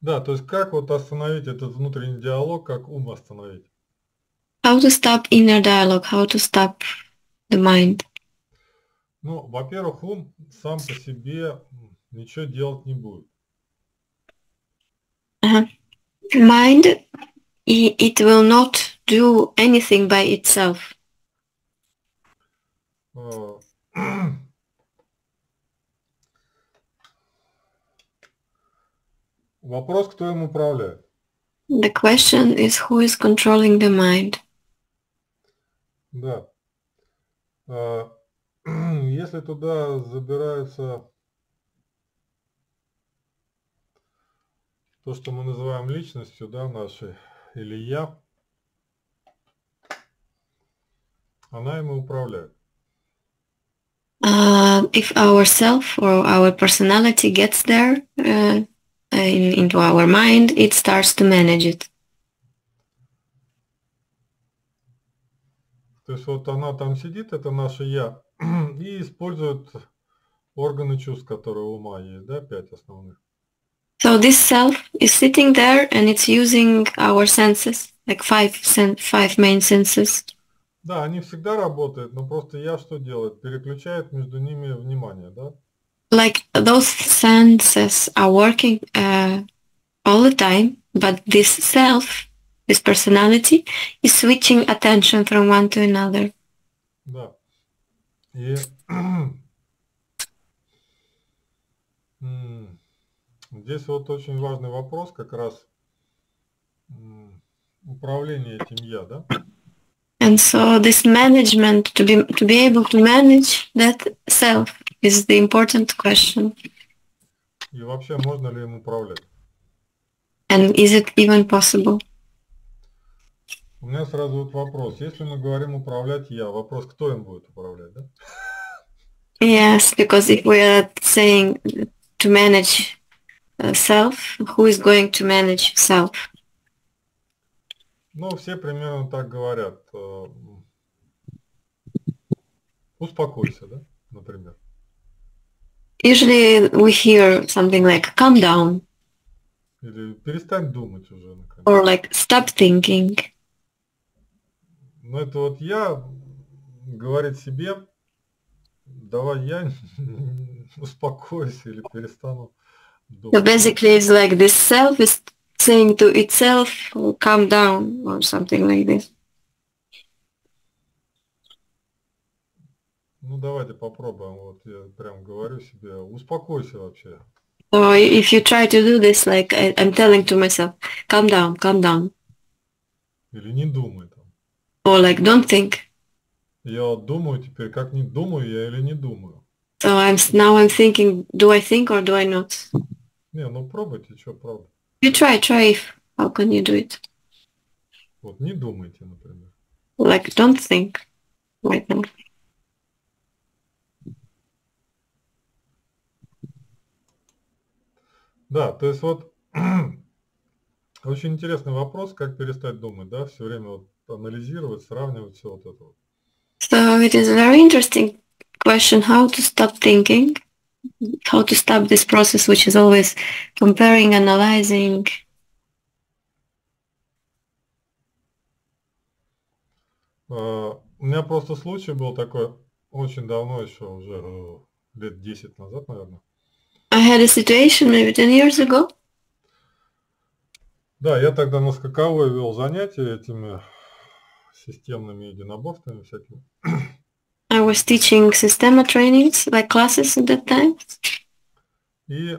Да, то есть как вот остановить этот внутренний диалог, как ум остановить? How to stop inner dialogue, how to stop the mind. Ну, во-первых, ум сам по себе ничего делать не будет. Uh-huh. Mind, it will not do anything by itself. Э, Вопрос, кто им управляет. The question is who is controlling the mind. Да. Э, Если туда забираются то, что мы называем личностью, да, нашей, или я, она им и управляет. If our self or our personality gets there into our mind, it starts to manage it. То есть вот она там сидит, это наше я, и использует органы чувств, которые у ума есть, да, 5 основных. So this self is sitting there and it's using our senses, like five main senses. Да, они всегда работают, но просто я что делает? Переключает между ними внимание, да? Like those senses are working all the time, but this self, this personality, is switching attention from one to another. Да. И здесь вот очень важный вопрос, как раз управление этим я, да? And so this management, to be able to manage that self is the important question. И вообще, можно ли им управлять? And is it even possible? У меня сразу вот вопрос. Если мы говорим управлять я, вопрос, кто им будет управлять, да? Yes, because if we are saying to manage self, who is going to manage self? Ну, все примерно так говорят. Успокойся, да, например. Usually we hear something like calm down Или перестань думать уже, наконец. or like stop thinking. Но это вот я говорит себе, давай я успокоюсь или перестану So думать. basically it's like this self is saying to itself, calm down or something like this. Ну, давайте попробуем. Вот я прям говорю себе, успокойся вообще. So if you try to do this, like I'm telling to myself, calm down, Или не думай там. or like don't think. Я вот думаю теперь, как не думаю я или не думаю. So I'm thinking, do I think or do I not? Не, ну пробуйте, что, правда. You try if, how can you do it? Вот не думайте, например. Like don't think right now. Да, то есть вот очень интересный вопрос, как перестать думать, да, все время вот анализировать, сравнивать все вот это вот. So it is a very interesting question how to stop thinking, how to stop this process which is always comparing, analyzing. У меня просто случай был такой очень давно еще, уже лет 10 назад, наверное. I had a situation maybe 10 years ago. Да, я тогда на скаковой вел занятия этими системными единоборствами всякими. I was teaching systema trainings, like classes at that time. И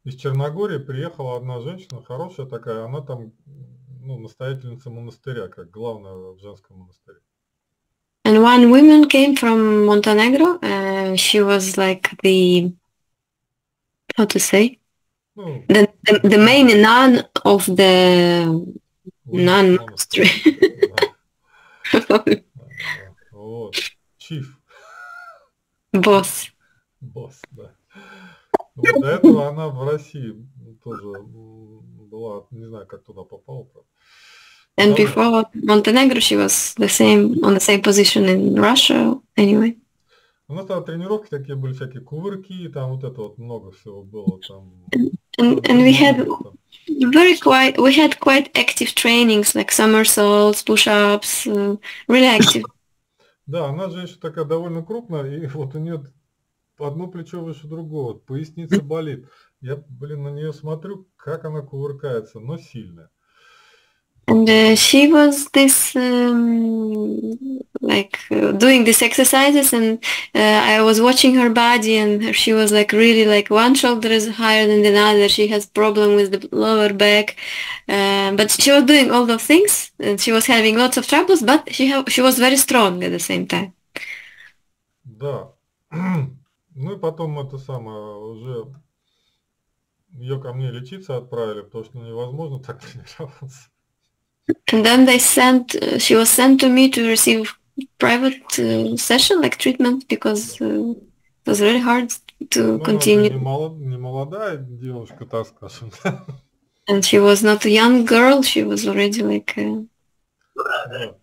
из Черногории приехала одна женщина, хорошая такая, она там, ну, настоятельница монастыря, как главная в женском монастыре. And one woman came from Montenegro. She was like the, how to say, Ну, the main nun of the nun monastery. Вот, чиф. Boss. Босс, да. Вот, до этого она в России тоже была, не знаю, как туда попала, правда. And Давно. before Montenegro, she was on the same position in Russia. Anyway. У нас там тренировки такие были, всякие кувырки, там вот это вот много всего было там. And we had we had quite active trainings, like somersaults, push-ups, really active. Да, она же еще такая довольно крупная, и вот у нее одно плечо выше другого, поясница болит. Я, на нее смотрю, как она кувыркается, но сильная. And she was this doing these exercises, and I was watching her body, and she was like really like one shoulder is higher than the other. She has problem with the lower back, but she was doing all those things, and she was having lots of troubles, but she was very strong at the same time. Да. Ну и потом это самое, уже ее ко мне лечиться отправили, потому что невозможно так тренироваться. And then she was sent to me to receive private session, like treatment, because it was really hard to continue. Она не молодая девушка, так скажем. And she was not a young girl, she was already like... Да.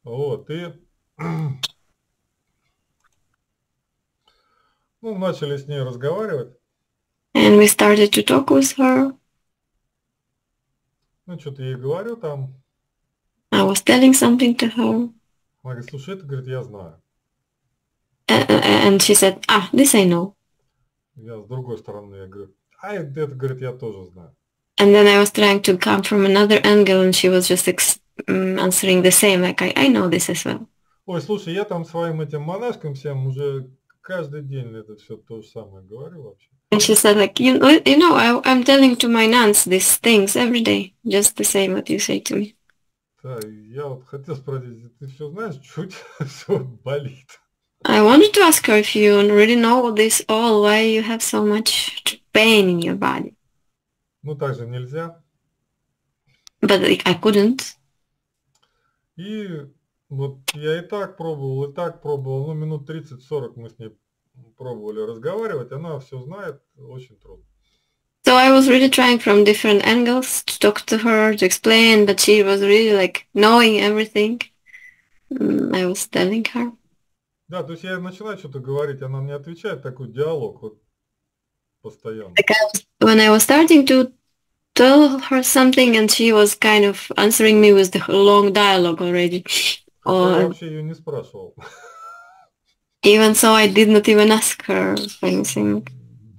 Вот, и... Ну, начали с ней разговаривать. And we started to talk with her. Ну, что-то я ей говорю там. I was telling something to her. Она говорит, слушай, это, говорит, я знаю. And she said, this I know. Я с другой стороны, я говорю, это, говорит, я тоже знаю. And then I was trying to come from another angle, and she was just answering the same, like, I know this as well. Ой, слушай, я там своим этим монашкам всем уже каждый день это все то же самое говорю вообще. And she said, like, you know, I'm telling to my nuns these things every day, just the same what you say to me. Да, я вот хотел спросить, ты все знаешь, чуть все болит? I wanted to ask her if you really know this all, why you have so much pain in your body. Ну, так же нельзя. But like, I couldn't. И вот я и так пробовал, ну, минут 30-40 мы с ней пробовали разговаривать, она все знает, очень трудно. So I was really trying from different angles to talk to her, to explain, but she was really like knowing everything. I was telling her. Да, то есть я начинаю что-то говорить, она мне отвечает, такой диалог вот постоянно. Like when I was starting to tell her something, and she was kind of answering me with the long dialogue already. Я вообще ее не спрашивал. Even so, I did not even ask her for anything.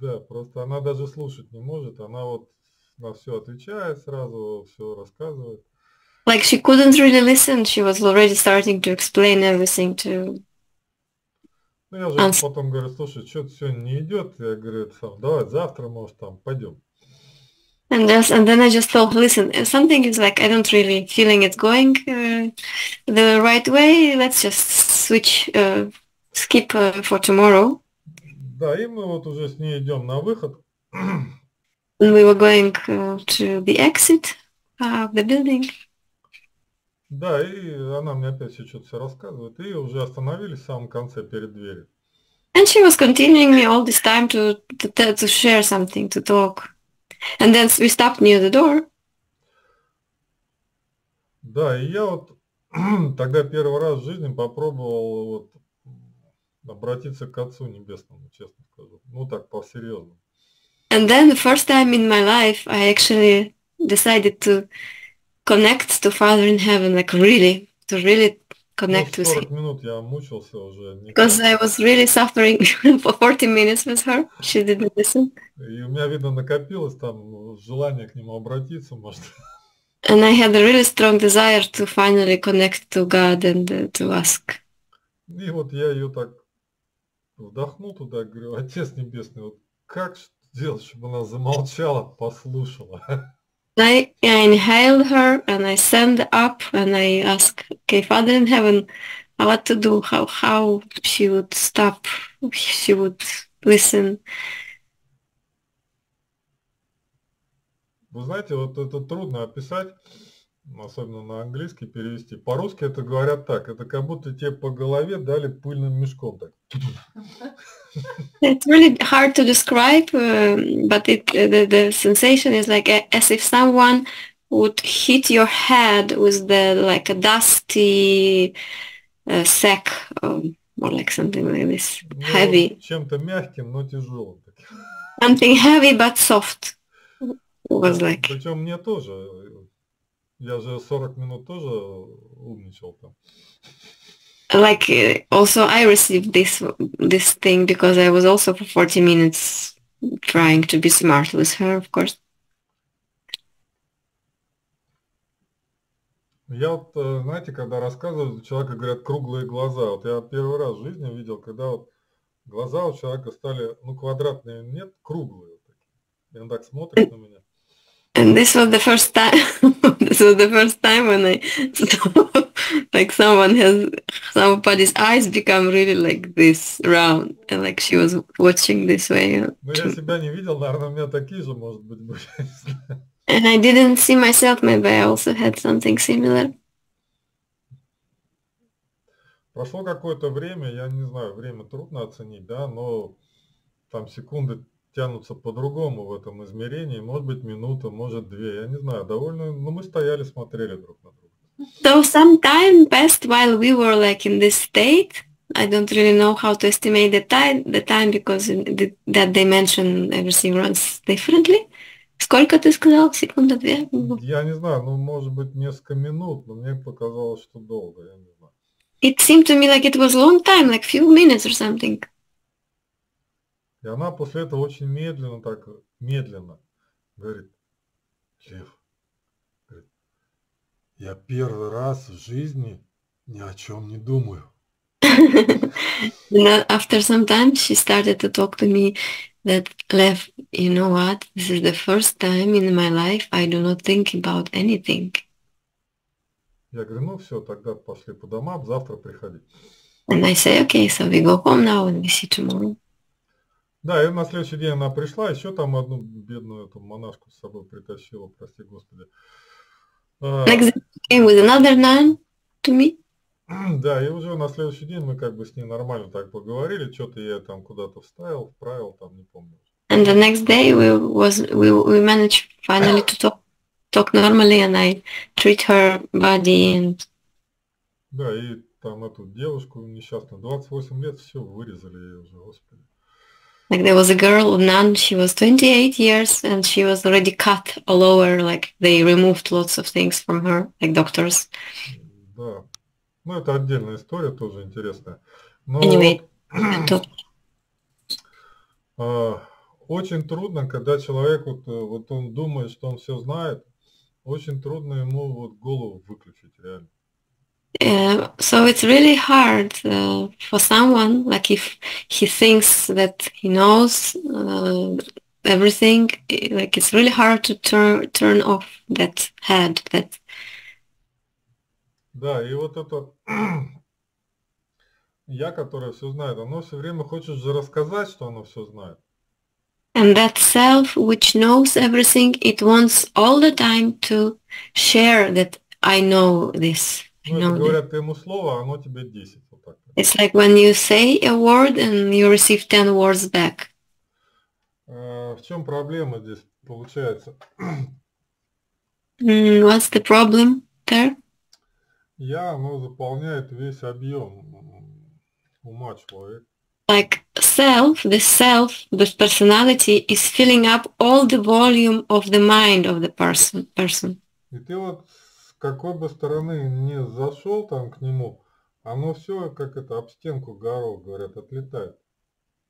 Да, просто она даже слушать не может, она вот на все отвечает сразу, все рассказывает. Like she couldn't really listen, she was already starting to explain everything to... Ну, я уже потом говорю, слушай, что-то сегодня не идет, я говорю, давай завтра, может, там, пойдем. And then I just thought, listen, something is like, I don't really feeling it going the right way, let's just skip for tomorrow. Да, и мы вот уже с ней идем на выход. And we were going to the exit of the building. Да, и она мне опять что-то все рассказывает, и уже остановились в самом конце перед дверью. And she was continuing me all this time to share something, to talk. And then we stopped near the door. Да, и я вот тогда первый раз в жизни попробовал вот обратиться к Отцу Небесному, честно скажу. Ну так, по-серьезному. And then the first time in my life, I actually decided to connect to Father in Heaven, like really, to really connect with 40 him. минут я мучился уже. Because I was really suffering for 40 minutes with her. She didn't listen. И у меня, видно, накопилось там желание к нему обратиться, может. And I had a really strong desire to finally connect to God and to ask. И вот я ее так вдохнул туда, говорю, Отец Небесный, вот как сделать, чтобы она замолчала, послушала? I inhaled her and I sent up and I asked, okay, Father in Heaven, what to do, how she would stop, she would listen. Вы знаете, вот это трудно описать, особенно на английский перевести. По-русски это говорят так, это как будто тебе по голове дали пыльным мешком. Так. It's really hard to describe, but the sensation is like as if someone would hit your head with like a dusty sack, or like something like this, heavy. Чем-то мягким, но тяжелым. Something heavy but soft. was like, Причем мне тоже. Я же 40 минут тоже умничал там. Also I received this thing because I was also for 40 minutes trying to be smart with her, of course. Я вот, знаете, когда рассказывают, у человека говорят круглые глаза. Вот я первый раз в жизни видел, когда вот глаза у человека стали, ну, квадратные нет, круглые. Вот такие. И он так смотрит на меня. And this was the first time. This was the first time when I saw like somebody's eyes become really like this round, and like she was watching this way. Ну, я себя не видел, наверное, у меня такие же, может быть, были. And I didn't see myself. Maybe I also had something similar. Прошло какое-то время, я не знаю, время трудно оценить, да, но там секунды тянутся по-другому в этом измерении, может быть, минута, может, 2, я не знаю, довольно, ну, мы стояли, смотрели друг на друга. So some time passed while we were like in this state. I don't really know how to estimate the time because that dimension everything runs differently. Сколько ты сказал? Секунда, 2? Я не знаю, ну, может быть, несколько минут, но мне показалось, что долго, я не знаю. It seemed to me like it was a long time, like few minutes or something. И она после этого очень медленно, так медленно говорит, Лев, говорит, я первый раз в жизни ни о чем не думаю. And after some time, she started to talk to me that, Lev, you know what? This is the first time in my life I do not think about anything. Я говорю, ну все, тогда пошли по домам, завтра приходи. And I say, okay, so we go home now and we see tomorrow. Да, и на следующий день она пришла, еще там одну бедную эту монашку с собой притащила, прости господи. Next day she came with another nun to me. Да, и уже на следующий день мы как бы с ней нормально так поговорили, что-то я там куда-то вправил, там не помню. And the next day we managed finally to talk normally, and I treat her body and. Да, и там эту девушку несчастную, 28 лет, все, вырезали ее уже, господи. Like there was a girl, a nun, she was 28 years and she was already cut all over, like they removed lots of things from her, like doctors. Да, ну это отдельная история, тоже интересная. Но Anyway, очень трудно, когда человек, вот он думает, что он все знает, очень трудно ему вот голову выключить реально. So it's really hard for someone, like if he thinks that he knows everything, like it's really hard to turn off that head. That. Да, и вот это я, которое все знает, оно все время хочет же рассказать, что оно все знает. And that self which knows everything, it wants all the time to share that I know this. Ну, это говорят, ты ему слово, а оно тебе 10. Вот так. It's like when you say a word and you receive 10 words back. В чем проблема здесь получается? What's the problem there? Оно заполняет весь объем ума человека. Like this personality is filling up all the volume of the mind of the person. И ты вот с какой бы стороны не зашел там к нему, оно все как это об стенку горох, говорят, отлетает.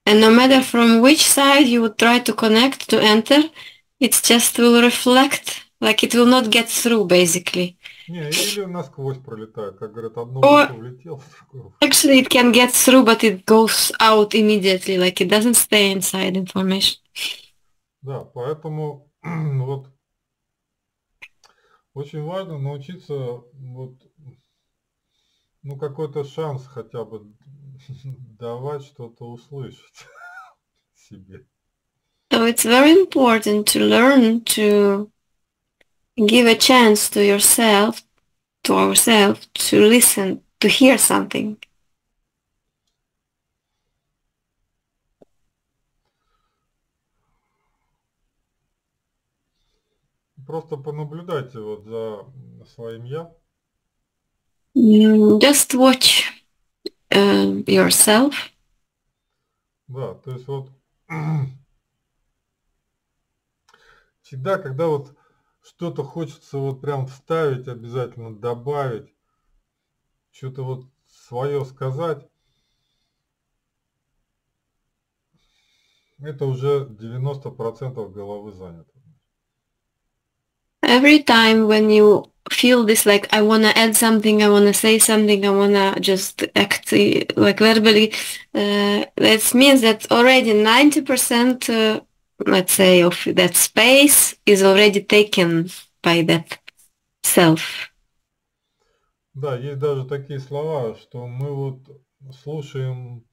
And no matter from which side you would try to connect to enter, it just will reflect, like it will not get through, basically. Не, или насквозь пролетает, как говорят, одно ухо влетело, другое. Actually, it can get through, but it goes out immediately, like it doesn't stay inside information. Да, поэтому вот очень важно научиться вот, ну, какой-то шанс хотя бы давать что-то услышать себе. So it's very important to learn to give a chance to yourself, to ourselves, to listen, to hear something. Просто понаблюдайте вот за своим «я». Just watch yourself. Да, то есть вот всегда, когда вот что-то хочется вот прям вставить, обязательно добавить, что-то вот свое сказать, это уже 90% головы занято. Every time when you feel this, like I want to add something, I want to say something, I want to just act like verbally, that means that already 90%, let's say, of that space is already taken by that self. Да, есть даже такие слова, что мы вот слушаем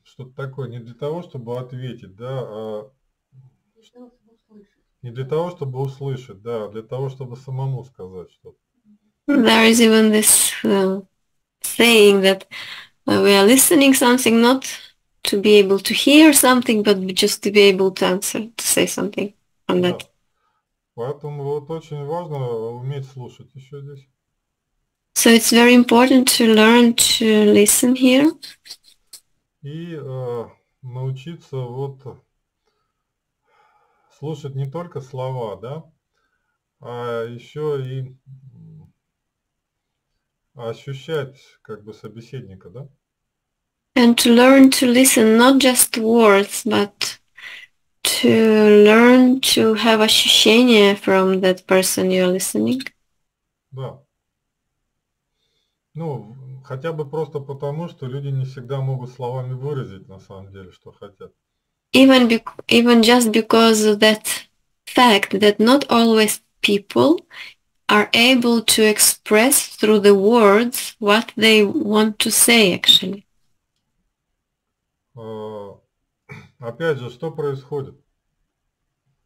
что-то такое не для того, чтобы ответить, да, а не для того, чтобы услышать, да, а для того, чтобы самому сказать что-то. There is even this saying that we are listening something not to be able to hear something, but just to be able to answer, to say something on that. Да. Поэтому вот очень важно уметь слушать еще здесь. So it's very important to learn to listen here. И научиться вот слушать не только слова, да, а еще и ощущать как бы собеседника, да? And to learn to listen, not just words, but to learn to have ощущения from that person you're listening. Да. Ну, хотя бы просто потому, что люди не всегда могут словами выразить на самом деле, что хотят. Even just because of that fact that not always people are able to express through the words what they want to say actually. Опять же, что происходит?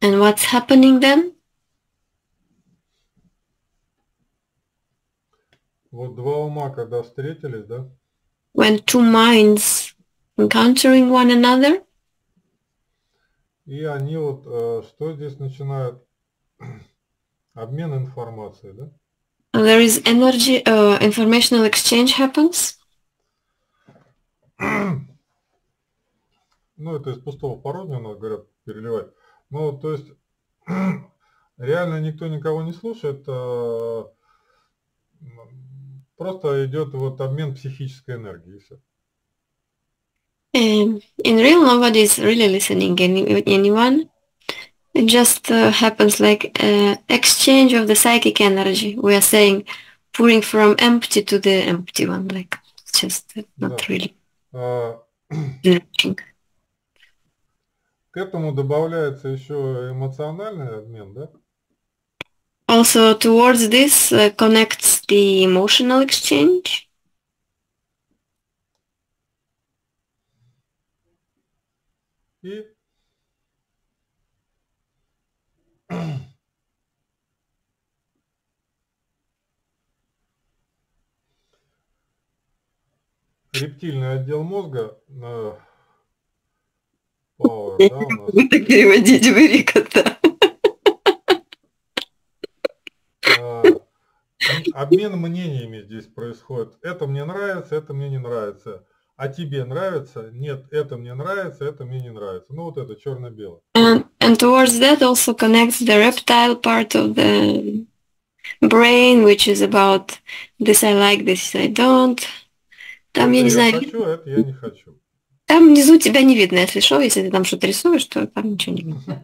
And what's happening then? Вот два ума, когда встретились, да? When two minds encountering one another, И они вот, что здесь начинают? Обмен информацией, да? there is energy, informational exchange happens. Ну, это из пустого в порожнее, надо, говорят, переливать. Ну, то есть, реально никто никого не слушает, просто идет вот обмен психической энергией, и все. In real, nobody is really listening anyone. It just happens like exchange of the psychic energy. We are saying pouring from empty to the empty one, like it's just not Да. really К этому добавляется еще эмоциональный обмен, да? Also, towards this connects the emotional exchange. И рептильный отдел мозга, power, да, у нас. Вы так переводите вырикота. Обмен мнениями здесь происходит. Это мне нравится, это мне не нравится. А тебе нравится? Нет, это мне нравится, это мне не нравится. Ну вот это черно-белое. And towards that also connects the reptile part of the brain, which is about this I like, this I don't. Там, Это я не я знаю, хочу, а это я не хочу. там внизу тебя не видно, если что, если ты там что-то рисуешь, то там ничего не видно.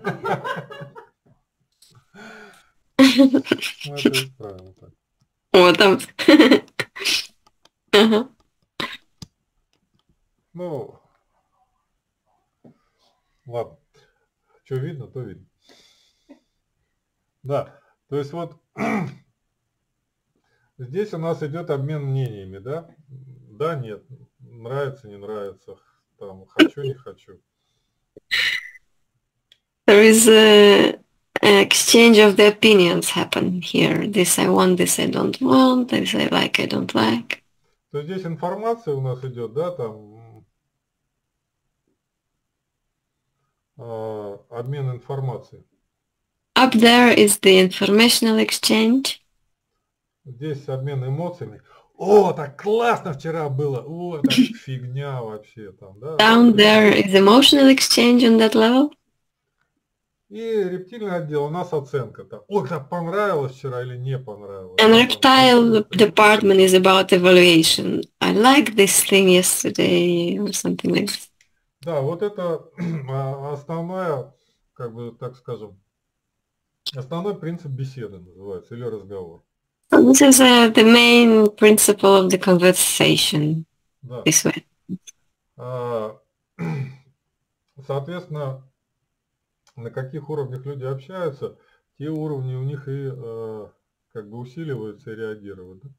Ну, это правильно так. О, там. Ага. Ну, ладно. Что видно, то видно. Да, то есть вот здесь у нас идет обмен мнениями, да? Да, нет, нравится, не нравится, там, хочу, не хочу. There is a exchange of the opinions happen here. This I want, this I don't want, this I like, I don't like. То здесь информация у нас идет, да, там, обмен информацией. Up there is the informational exchange. Здесь обмен эмоциями. О, так классно вчера было. О, это фигня вообще там, да? Down there is emotional exchange on that level. И рептильный отдел, у нас оценка там. Ой, как понравилось вчера или не понравилось. And Да, reptile department is about evaluation. I like this thing yesterday or something like that. да, вот это основная, как бы так скажем, основной принцип беседы называется, или разговор. So this is the main principle of the conversation. Да. This way. Соответственно, на каких уровнях люди общаются, те уровни у них и как бы усиливаются и реагируют. Да?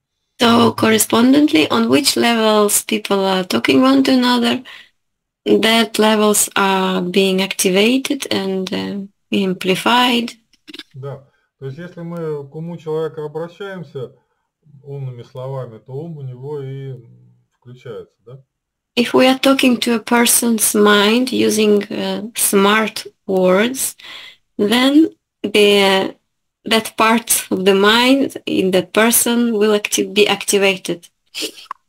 So correspondingly, on which levels people are talking one to another, that levels are being activated and amplified. Да, то есть если мы к уму человека обращаемся умными словами, то ум у него и включается, да? If we are talking to a person's mind using smart words, then that part of the mind in that person will be activated.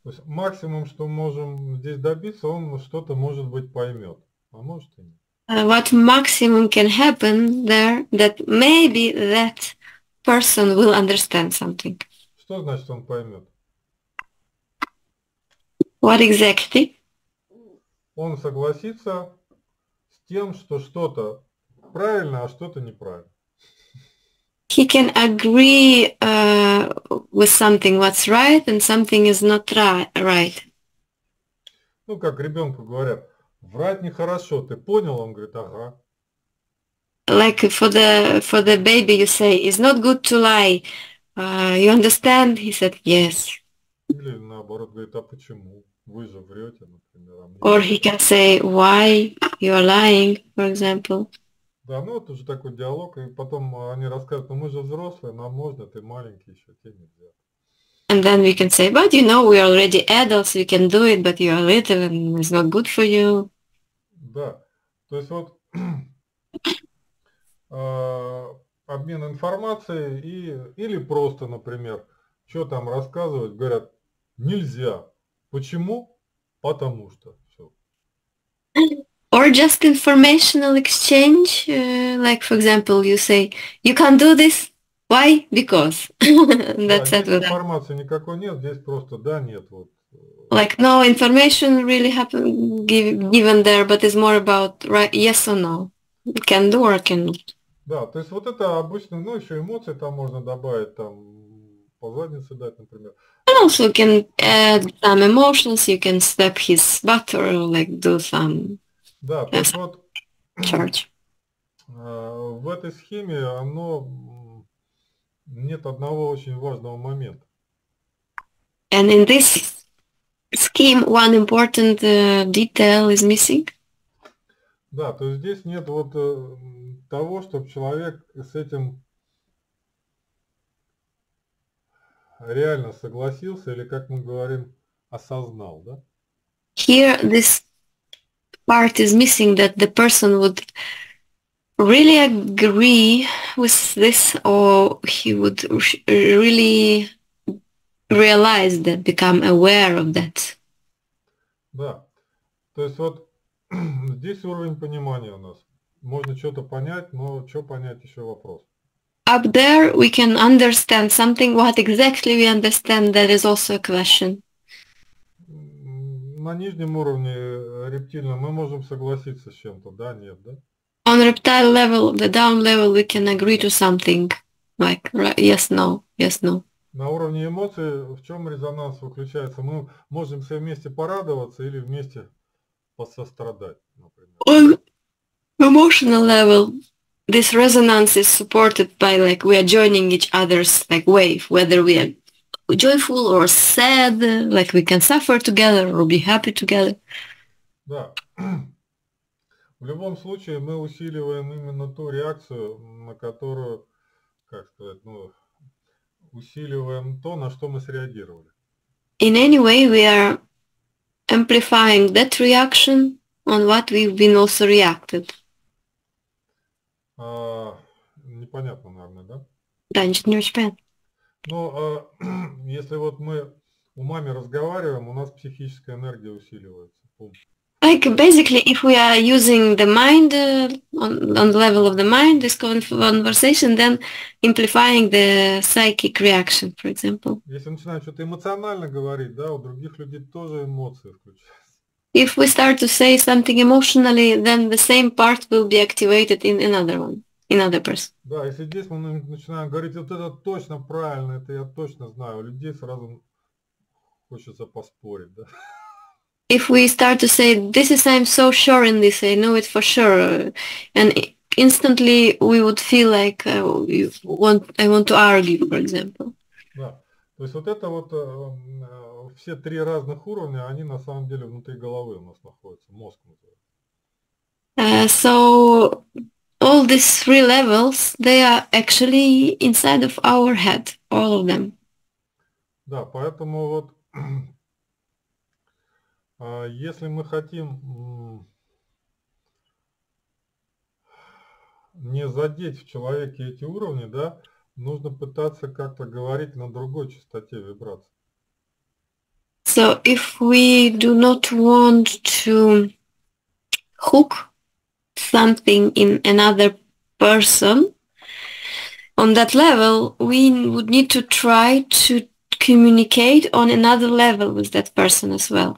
То есть максимум, что можем здесь добиться, он что-то, может быть, поймет, а может и нет. What maximum can happen there, that maybe that person will understand something. Что значит он поймет? What exactly? Он согласится с тем, что что-то правильно, а что-то неправильно. He can agree with something what's right and something is not right. Ну, как ребенку говорят, врать нехорошо, ты понял? Он говорит, ага. Like for the baby you say, it's not good to lie. You understand? He said, yes. Или наоборот, говорит, а почему? Вы же врете, например. Or he can say, why you are lying, for example. Да, ну это уже такой диалог, и потом они рассказывают, ну мы же взрослые, нам можно, ты маленький еще, тебе нельзя. And then we can say, but you know, we are already adults, we can do it, but you are little and it's not good for you. Да, то есть вот обмен информацией или просто, например, что там рассказывать, говорят, нельзя. Почему? Потому что. Все. Or just informational exchange, like for example, you say, you can't do this. Why? Because. That's Да, it. здесь информации никакой нет, здесь просто да, нет. Вот. Like no information really given there, but it's more about right, yes or no. Can do or cannot. Да, то есть вот это обычно, ну еще эмоции там можно добавить, там по заднице дать, например. And also you can add some emotions, you can slap his butt or like do some Да, то есть вот charge. в этой схеме нет одного очень важного момента. And in this scheme, one important detail is missing. Да, то есть здесь нет вот того, чтобы человек с этим реально согласился или, как мы говорим, осознал, да? Here, this part is missing, that the person would really agree with this, or he would really realize that, become aware of that. Да, то есть вот здесь уровень понимания у нас. Можно что-то понять, но что понять еще вопрос. Up there, we can understand something. What exactly we understand, that is also a question. На нижнем уровне рептильном мы можем согласиться с чем-то, да, нет, да? On reptile level, the down level, we can agree to something, like yes, no, yes, no. На уровне эмоций в чем резонанс выключается? Мы можем все вместе порадоваться или вместе посострадать, например. On emotional level, this resonance is supported by like we are joining each other's like wave, whether we are joyful or sad, like we can suffer together or be happy together. Да. В любом случае мы усиливаем именно ту реакцию, на которую, как сказать, усиливаем то, на что мы среагировали. In any way, we are amplifying that reaction on what we've been also reacted. Непонятно, наверное, да? Да, не очень понятно. Но если вот мы умами разговариваем, у нас психическая энергия усиливается, ум Like basically, if we are using the mind on the level of the mind, this conversation, then amplifying the psychic reaction, for example. Если начинаем что-то эмоционально говорить, да, у других людей тоже эмоции включаются. If we start to say something emotionally, then the same part will be activated in another person. Да, если здесь мы начинаем говорить, вот это точно правильно, это я точно знаю, у людей сразу хочется поспорить, да. If we start to say, this is, I'm so sure in this, I know it for sure, and instantly we would feel like I want to argue, for example. Да, то есть вот это вот все три разных уровня, они на самом деле внутри головы у нас находятся, мозг называется. So all these three levels, they are actually inside of our head, all of them. Да, поэтому вот если мы хотим не задеть в человеке эти уровни, да, нужно пытаться как-то говорить на другой частоте вибрации. So if we do not want to hook something in another person, on that level, we would need to try to communicate on another level with that person as well.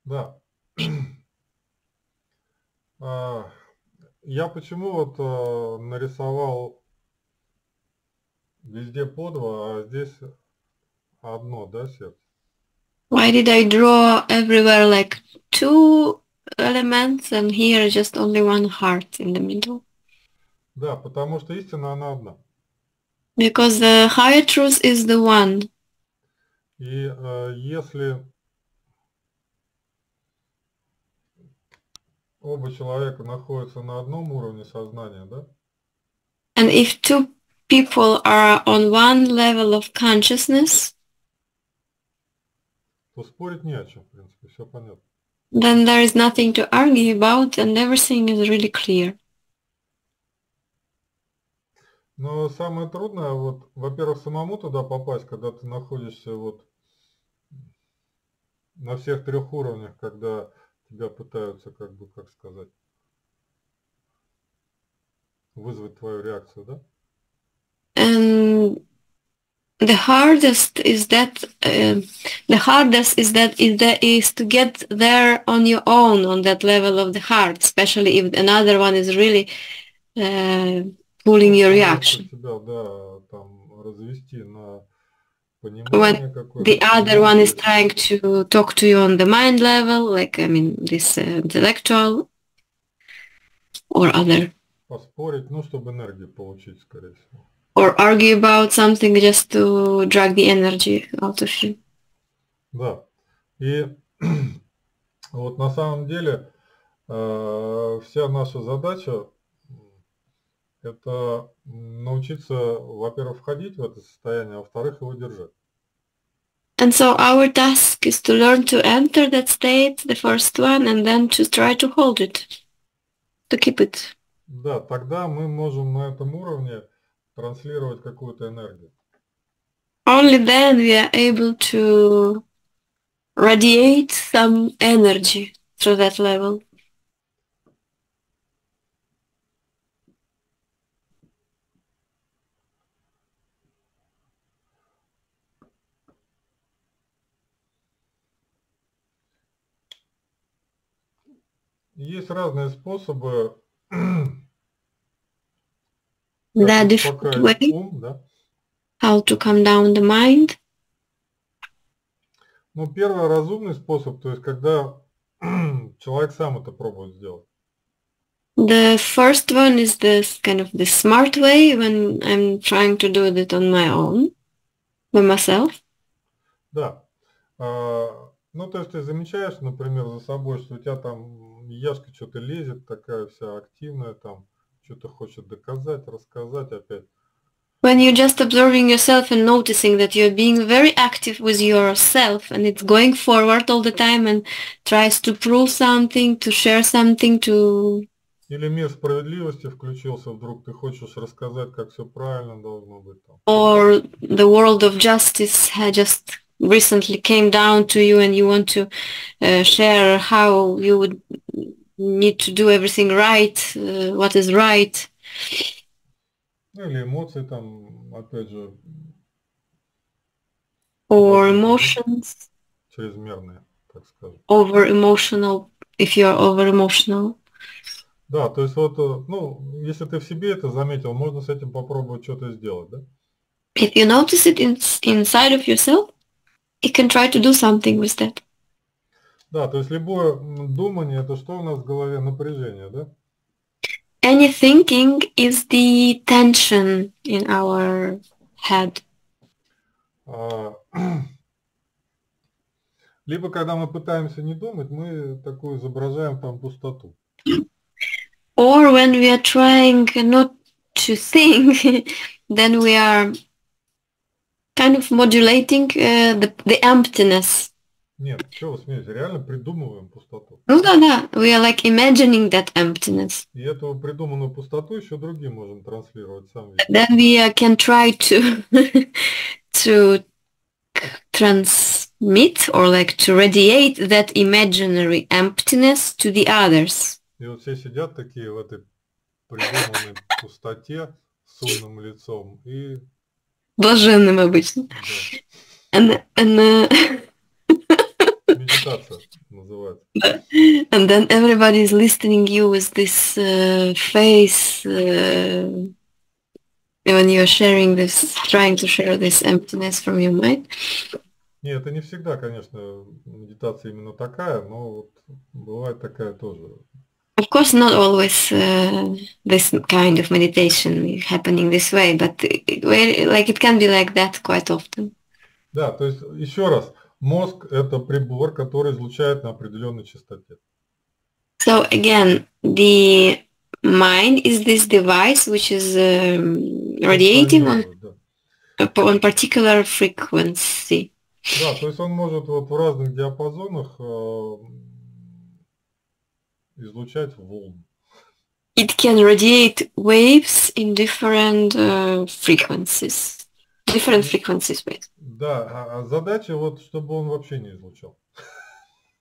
Да. Я почему вот нарисовал везде по два, а здесь одно, да, сердце? Why did I draw everywhere like two elements and here just only one heart in the middle? Да, потому что истина, она одна. Because the higher truth is the one. И если оба человека находятся на одном уровне сознания, да? And if two people are on one level of consciousness, то спорить не о чем, в принципе, все понятно. Then there is nothing to argue about and everything is really clear. Но самое трудное, вот, во-первых, самому туда попасть, когда ты находишься вот на всех трех уровнях, когда тебя пытаются, как бы, как сказать, вызвать твою реакцию, да? And the hardest is to get there on your own on that level of the heart, especially if another one is really pulling your reaction. Себя, да, там, развести на When the other one is trying to talk to you on the mind level, like, I mean, this intellectual or other. Поспорить, ну, чтобы энергию получить, скорее всего. Or argue about something just to drag the energy out of you. Да. И вот на самом деле вся наша задача это научиться, во-первых, входить в это состояние, а во-вторых, его держать. And so our task is to learn to enter that state, the first one, and then to try to hold it, to keep it. Да, тогда мы можем на этом уровне транслировать какую-то энергию. Only then we are able to radiate some energy through that level. Есть разные способы Different way, ум, да? how to calm down the mind. Ну, первый разумный способ, то есть когда человек сам это пробует сделать. The first one is this kind of the smart way when I'm trying to do it on my own, by myself. Да. Ну, то есть ты замечаешь, например, за собой, что у тебя там яшка что-то лезет, такая вся активная, там что-то хочет доказать, рассказать опять. When you're just observing yourself and noticing that you're being very active with yourself and it's going forward all the time and tries to prove something, to share something, to... Или мир справедливости включился, вдруг ты хочешь рассказать, как все правильно должно быть там. Or the world of justice just recently came down to you and you want to share how you would need to do everything right, what is right. Ну, или эмоции там, опять же, Or возникнут, да, emotions, чрезмерные, так скажем. over emotional, if you are over emotional. Да, то есть вот, ну, если ты в себе это заметил, можно с этим попробовать что-то сделать, да? If you notice it inside of yourself, you can try to do something with that. Да, то есть любое думание, это что у нас в голове? Напряжение, да? Any thinking is the tension in our head. А, либо когда мы пытаемся не думать, мы такую изображаем там пустоту. Or when we are trying not to think, then we are kind of modulating the emptiness. Нет, что вы смеетесь, реально придумываем пустоту. Ну да, we are like imagining that emptiness. И эту придуманную пустоту еще другим можем транслировать, сам видите. Then we can try to to transmit or like to radiate that imaginary emptiness to the others. И вот все сидят такие в этой придуманной пустоте с умным лицом и... Блаженным обычно. Да. And Медитация называется. and then everybody is listening you with this face when you're sharing this, trying to share this emptiness from your mind. Нет, это не всегда, конечно, медитация именно такая, но вот бывает такая тоже. Of course, not always this kind of meditation happening this way, but it can be like that quite often. Да, то есть еще раз, мозг это прибор, который излучает на определенной частоте. So again, the mind is this device which is radiating on particular frequency. Да, то есть он может вот в разных диапазонах излучать волны. It can radiate waves in different frequencies. Different frequencies, basically. Да, а задача вот, чтобы он вообще не излучал.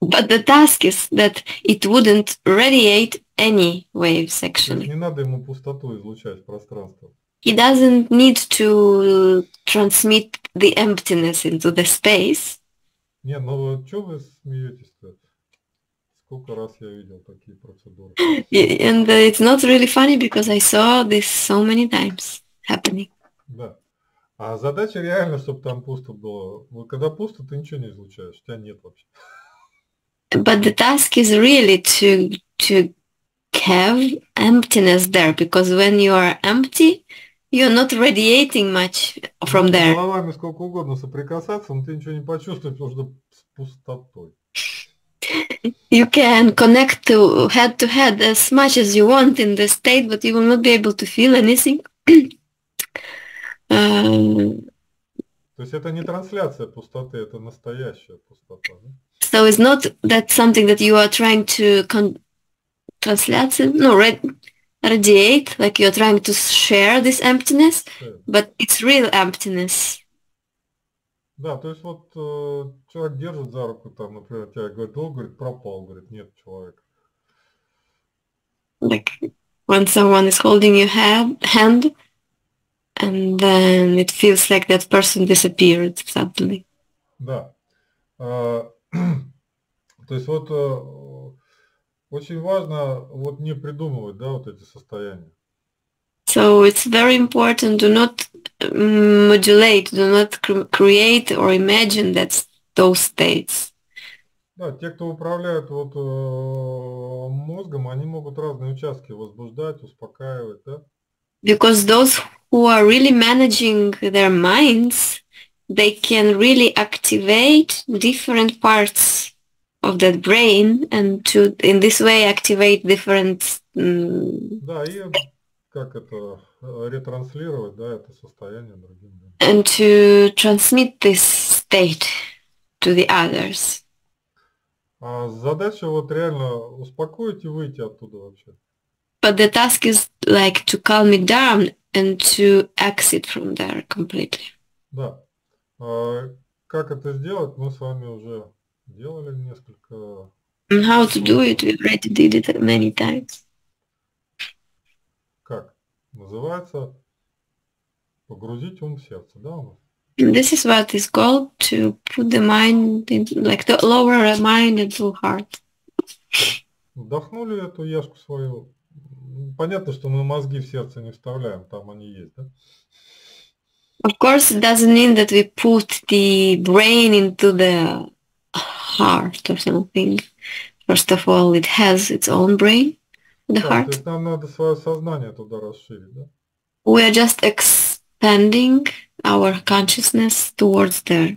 But the task is that it wouldn't radiate any waves, actually. То есть не надо ему пустоту излучать в пространство. He doesn't need to transmit the emptiness into the space. Не, ну что вы смеетесь-то? Сколько раз я видел такие процедуры. And it's not really funny because I saw this so many times happening. Да. А задача реально, чтобы там пусто было. Вот когда пусто, ты ничего не излучаешь, у тебя нет вообще. But the task is really to have emptiness there, because when you are empty, you're not radiating much from there. Головами сколько угодно соприкасаться, но ты ничего не почувствуешь, потому что с пустотой. You can connect to head as much as you want in the state, but you will not be able to feel anything. То есть это не трансляция пустоты, это настоящая пустота. Да? So it's not that something that you are trying to radiate, like you're trying to share this emptiness, but it's real emptiness. Да, то есть вот человек держит за руку, там, например, тебя говорит, о, говорит, пропал, говорит, нет человека. Like when someone is holding your hand, and then it feels like that person disappeared suddenly. Да. То есть вот очень важно вот не придумывать, да, вот эти состояния. So it's very important to not modulate, do not create or imagine those states. Да, те, кто управляет вот мозгом, они могут разные участки возбуждать, успокаивать, да? Because those who are really managing their minds, they can really activate different parts of that brain and to in this way activate different. Да, и как это ретранслировать, да, это состояние другим. And to transmit this state to the others. А задача вот реально успокоить и выйти оттуда вообще. But the task is like to calm it down and to exit from there completely. Да. как это сделать, мы с вами уже делали несколько. And how to do it, we already did it many times. Как? Называется погрузить ум в сердце, да, у нас? And this is what is called to put the mind into, like the lower mind into heart. Вдохнули эту яшку свою. Понятно, что мы мозги в сердце не вставляем, там они есть, да? Of course, it doesn't mean that we put the brain into the heart or something. First of all, it has its own brain, the Да, то heart. есть нам надо свое сознание туда расширить, да? We are just expanding our consciousness towards there.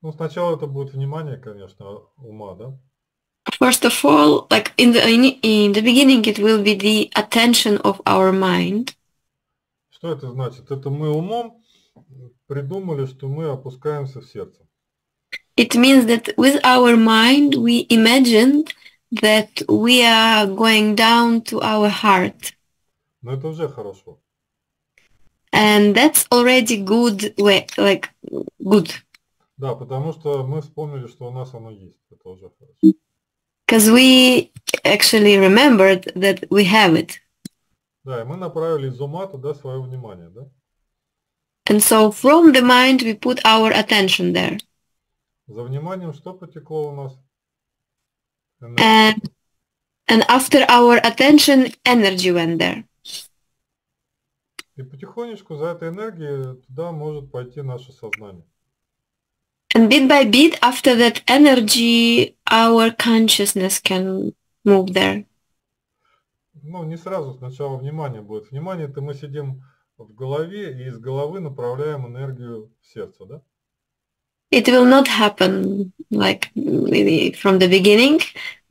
Ну, сначала это будет внимание, конечно, ума, да? First of all, like in the beginning, it will be the attention of our mind. Что это значит? Это мы умом придумали, что мы опускаемся в сердце. It means that with our mind, we imagined that we are going down to our heart. Но это уже хорошо. And that's already good way, like good. Да, потому что мы вспомнили, что у нас оно есть. Это уже хорошо. Because we actually remembered that we have it. Да, и мы направили из ума туда свое внимание, да? And so from the mind, we put our attention there. За вниманием что потекло у нас? And after our attention, energy went there. И потихонечку за этой энергией туда может пойти наше сознание. And bit by bit, after that energy, our consciousness can move there. Ну, не сразу, сначала внимание будет. Внимание-то мы сидим в голове и из головы направляем энергию в сердце, да? It will not happen like from the beginning.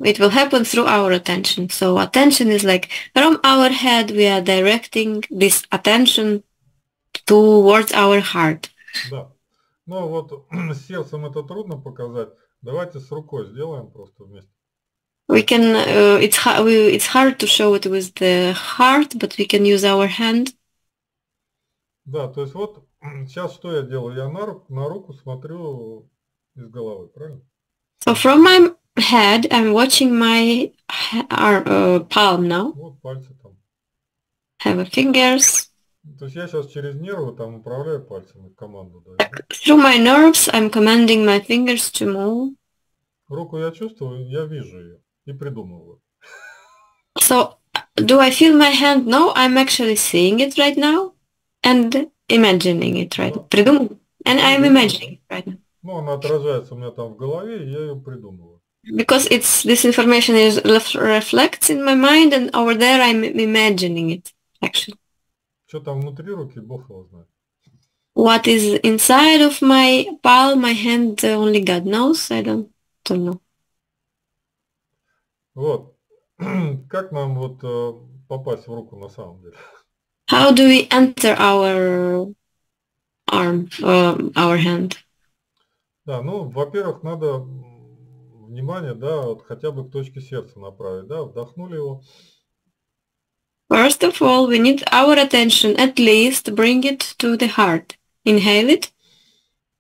It will happen through our attention. So attention is like from our head, we are directing this attention towards our heart. Да. Ну вот с сердцем это трудно показать. Давайте с рукой сделаем просто вместе. We can. It's hard to show it with the heart, but we can use our hand. Да, то есть вот сейчас что я делаю? Я на руку смотрю из головы, правильно? So from my head, I'm watching my palm now. Вот пальцы там. Have fingers. То есть я сейчас через нервы там управляю пальцами, команду даю. Да? Through my nerves, I'm commanding my fingers to move. Руку я чувствую, я вижу ее и придумываю. So, do I feel my hand? No, I'm actually seeing it right now and imagining it right now. And I'm imagining it right now. Ну, она отражается у меня там в голове, и я ее придумываю. Because this information reflects in my mind, and over there I'm imagining it, actually. Что там внутри руки, Бог его знает. What is inside of my palm, my hand, only God knows. I don't know. Вот. Как нам вот попасть в руку на самом деле? How do we enter our arm, our hand? Да, ну, во-первых, надо внимание, да, вот хотя бы к точке сердца направить, да, вдохнули его. First of all, we need our attention, at least bring it to the heart. Inhale it.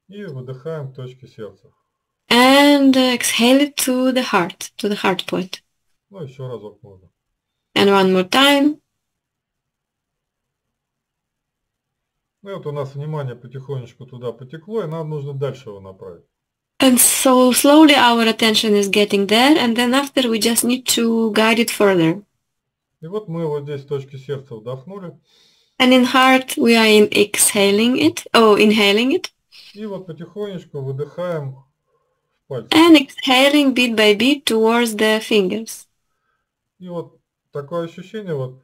И выдыхаем к точке сердца. And exhale it to the heart point. Ну, еще разок можно. And one more time. Ну, вот у нас внимание потихонечку туда потекло, и нам нужно дальше его направить. And so slowly our attention is getting there, and then after we just need to guide it further. И вот мы вот здесь в точке сердца вдохнули. And in heart we are inhaling it. И вот потихонечку выдыхаем в пальцы. And exhaling bit by bit towards the fingers. И вот такое ощущение, вот,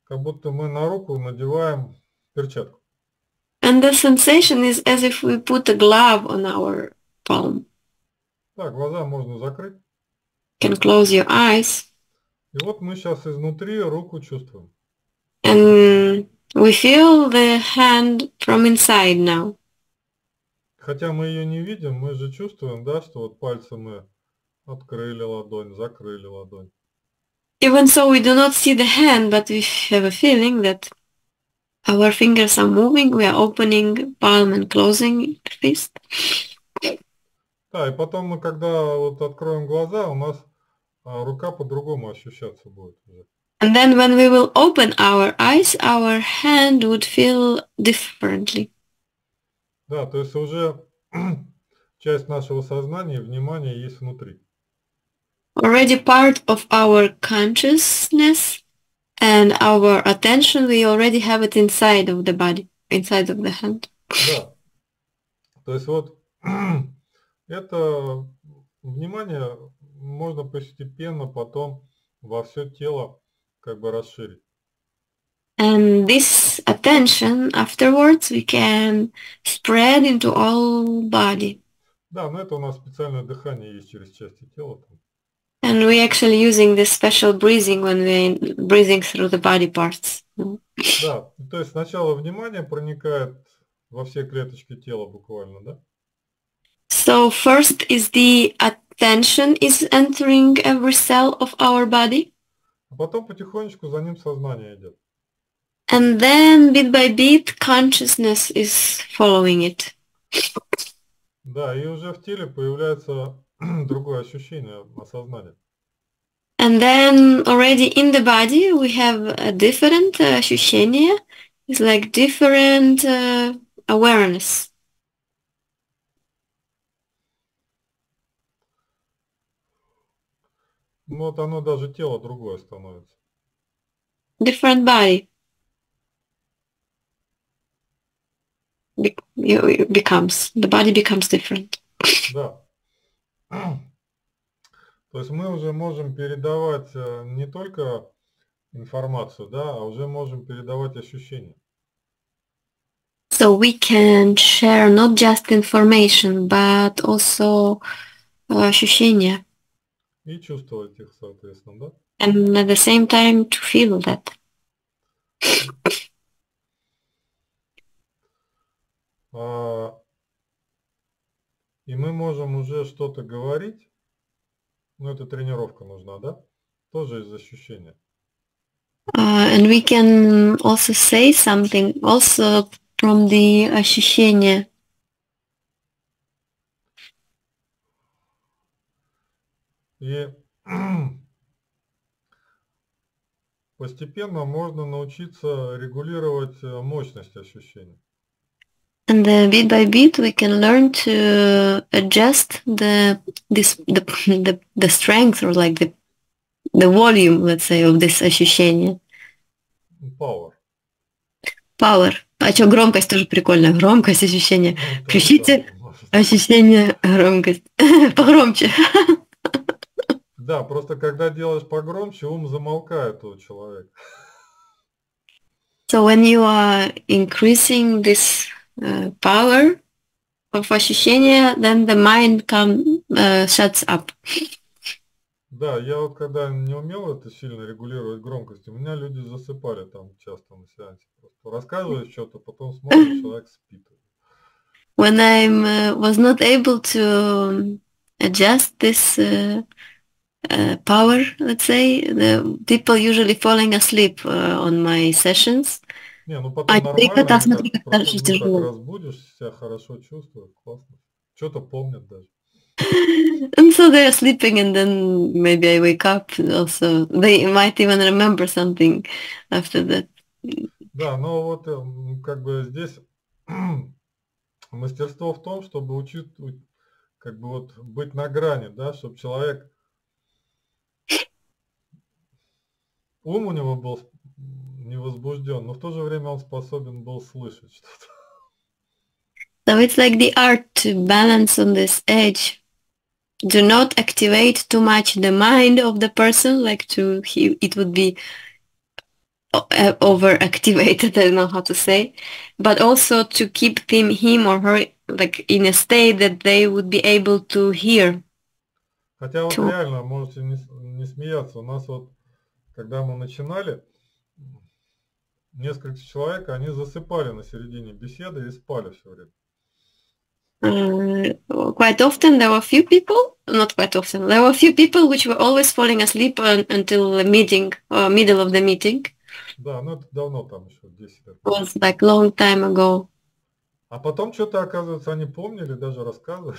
как будто мы на руку надеваем перчатку. And the sensation is as if we put a glove on our palm. Так, глаза можно закрыть. You can close your eyes. И вот мы сейчас изнутри руку чувствуем. And we feel the hand from inside now. Хотя мы ее не видим, мы же чувствуем, да, что вот пальцы мы открыли ладонь, закрыли ладонь. Even so, we do not see the hand, but we have a feeling that Our fingers are moving, we are opening palm and closing fist. Да, и потом мы, когда вот откроем глаза, у нас рука по-другому ощущаться будет уже. And then when we will open our eyes, our hand would feel differently. Да, то есть уже часть нашего сознания, внимания есть внутри. Already part of our consciousness and our attention, we already have it inside of the body, inside of the hand. Да. То есть вот это внимание можно постепенно потом во все тело как бы расширить. And this attention afterwards we can spread into all body. Да, но это у нас специальное дыхание есть через части тела. And we're actually using this special breathing when we're breathing through the body parts. Да, то есть сначала внимание проникает во все клеточки тела буквально, да? So first is the attention is entering every cell of our body. А потом потихонечку за ним сознание идет. And then bit by bit consciousness is following it. Да, и уже в теле появляется другое ощущение, осознание. And then already in the body we have a different ощущение. It's like different awareness. Ну вот оно даже тело другое становится. Different body becomes, the body becomes different. Да. То есть мы уже можем передавать не только информацию, да, а уже можем передавать ощущения. So we can share not just information, but also ощущения. И чувствовать их, соответственно, да? And at the same time to feel that. И мы можем уже что-то говорить, но это тренировка нужна, да? Тоже из ощущения. And we can also say something also from the ощущения. И постепенно можно научиться регулировать мощность ощущений. And bit by bit we can learn to adjust the strength or like the volume, let's say, of this ощущение. Power. Power. А что, громкость тоже прикольно. Громкость ощущения. Ну, Включите да, ощущение, громкость. Погромче. Да, просто когда делаешь погромче, ум замолкает у человека. So when you are increasing this power of ощущения, then the mind shuts up. Да, я вот когда не умел это сильно регулировать громкость, у меня люди засыпали там часто на сеансе. Просто рассказываешь что-то, потом смотришь, человек спит. When I was not able to adjust this power, let's say, the people usually falling asleep on my sessions. Не, ну потом нормально, так разбудишь, себя хорошо чувствуют, классно. Что-то помнят даже. And so they're sleeping, and then maybe I wake up. Also, they might even remember something after that. Да, но вот как бы здесь мастерство в том, чтобы учить, как бы вот быть на грани, да, чтобы человек, ум у него был не возбужден, но в то же время он способен был слышать что-то. So it's like the art to balance on this edge. Do not activate too much the mind of the person, like it would be overactivated, I don't know how to say, but also to keep him or her like in a state that they would be able to hear. Хотя вот реально, можете не смеяться, у нас вот, когда мы начинали, несколько человек, они засыпали на середине беседы и спали все время. Quite often there were a few people, not quite often, there were a few people which were always falling asleep until the meeting or middle of the meeting. Да, ну это давно, там еще 10 лет It назад. was like long time ago. А потом что-то, оказывается, они помнили, даже рассказывали.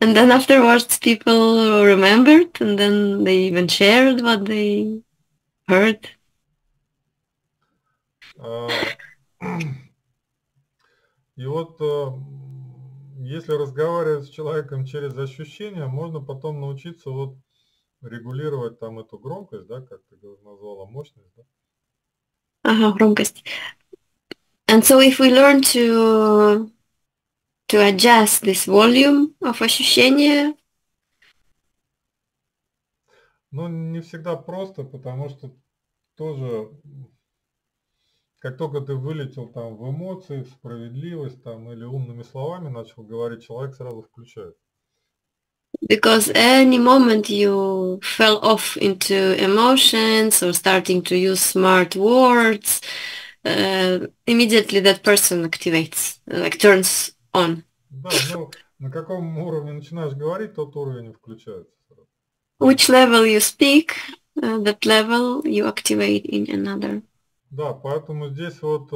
And then afterwards people remembered and then they even shared what they heard. А, И вот если разговаривать с человеком через ощущения, можно потом научиться вот регулировать там эту громкость, да, как ты назвала, мощность, да? Ага, громкость. And so if we learn to adjust this volume of ощущения, Но не всегда просто, потому что тоже, как только ты вылетел там в эмоции, в справедливость там или умными словами начал говорить, человек сразу включает. because any moment you fell off into emotions or starting to use smart words, immediately that person activates, like turns on. Да, ну на каком уровне начинаешь говорить, тот уровень и включается сразу. Which level you speak, that level you activate in another. Да, поэтому здесь вот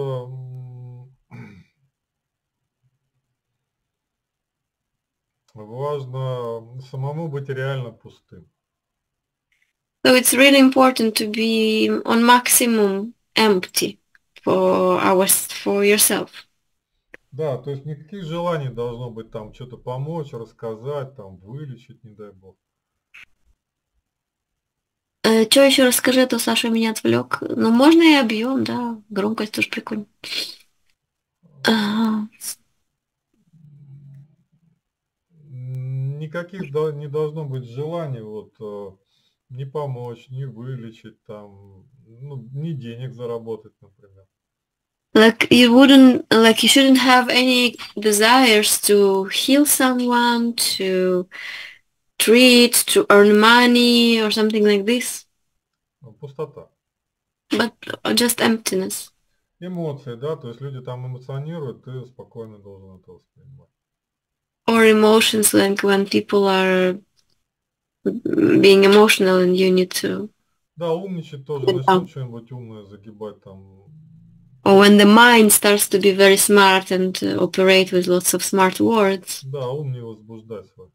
важно самому быть реально пустым. So it's really important to be on maximum empty for yourself. Да, то есть никаких желаний должно быть там что-то помочь, рассказать, там вылечить, не дай бог. Что еще расскажи, а то Саша меня отвлек. Ну, можно и объем, да. Громкость тоже прикольно. Ага. Никаких не должно быть желаний вот не помочь, не вылечить там, ну, не денег заработать, например. Like you shouldn't have any desires to heal someone, to treat, to earn money or something like this, Пустота. but just emptiness. Эмоции, да, то есть люди там эмоционируют, ты спокойно должен это воспринимать. Or emotions, like when people are being emotional and you need to. Да, умничать тоже, начнут что-нибудь умное загибать там. Or when the mind starts to be very smart and operate with lots of smart words. Да, ум не возбуждай свой.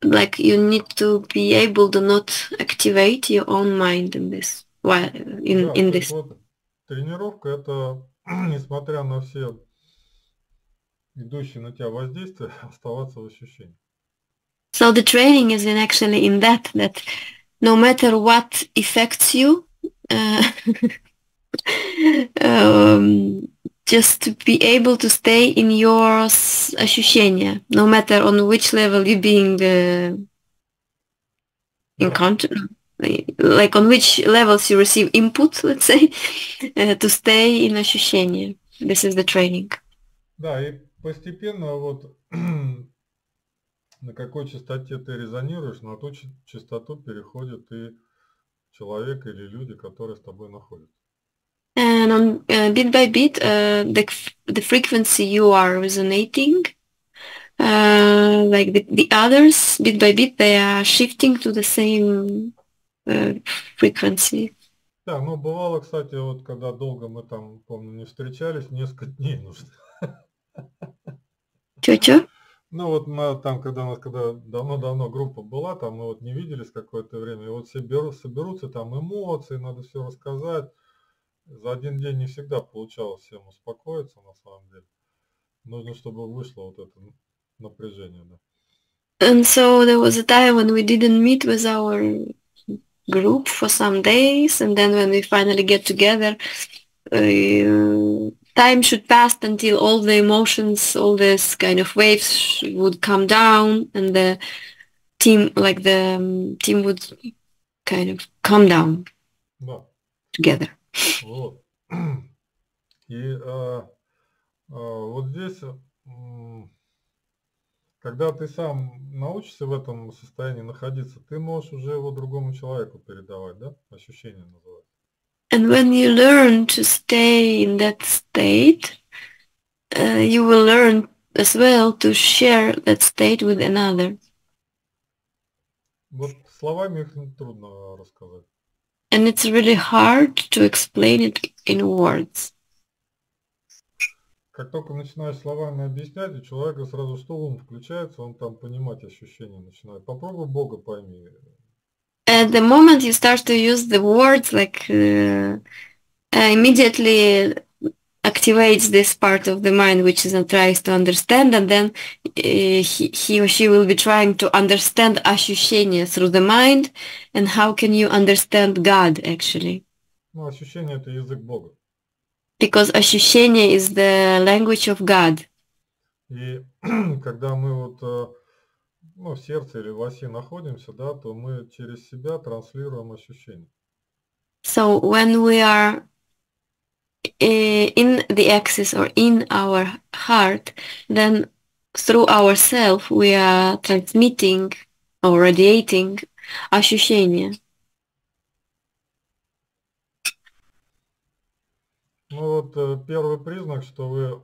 Like you need to be able to not activate your own mind in this. While Да, in то есть this. вот тренировка это, несмотря на все идущие на тебя воздействия, оставаться в ощущении. So the training is actually in that no matter what affects you, uh, just to be able to stay in your ощущения, no matter on which level you're being encountered, like on which levels you receive input, let's say, to stay in ощущения. This is the training. Да, и постепенно вот на какой частоте ты резонируешь, на ту частоту переходит и человек или люди, которые с тобой находятся. And on bit by bit, the frequency you are resonating, like the others, bit by bit, they are shifting to the same frequency. Да, ну бывало, кстати, вот когда долго мы там, помню, не встречались, несколько дней нужно. Чё-чё? Ну вот мы там, когда у нас когда давно-давно группа была, там мы вот не виделись какое-то время, и вот все соберутся, там эмоции, надо все рассказать. За один день не всегда получалось всем успокоиться, на самом деле. Нужно, чтобы вышло вот это напряжение, да. And so there was a time when we didn't meet with our group for some days, and then when we finally get together, time should pass until all the emotions, all this kind of waves would come down, and the team, like the team would kind of calm down Да, together. вот. И вот здесь, когда ты сам научишься в этом состоянии находиться, ты можешь уже его другому человеку передавать, да? Ощущение называется. And when you learn to stay in that state, you will learn as well to share that state with another. Вот словами их трудно рассказать. and it's really hard to explain it in words. Как только начинаешь словами объяснять, у человека сразу что ум включается, он там понимать ощущения начинает. Попробуй Бога пойми. At the moment you start to use the words, like immediately activates this part of the mind which is tries to understand, and then he or she will be trying to understand ощущения through the mind. And how can you understand God actually? Ну, ощущение – это язык Бога. Because ощущение is the language of God. И когда мы вот в сердце или в оси находимся, да, то мы через себя транслируем ощущения. So when we are in the axis or in our heart, then through ourself we are transmitting or radiating ощущения. Ну вот первый признак, что вы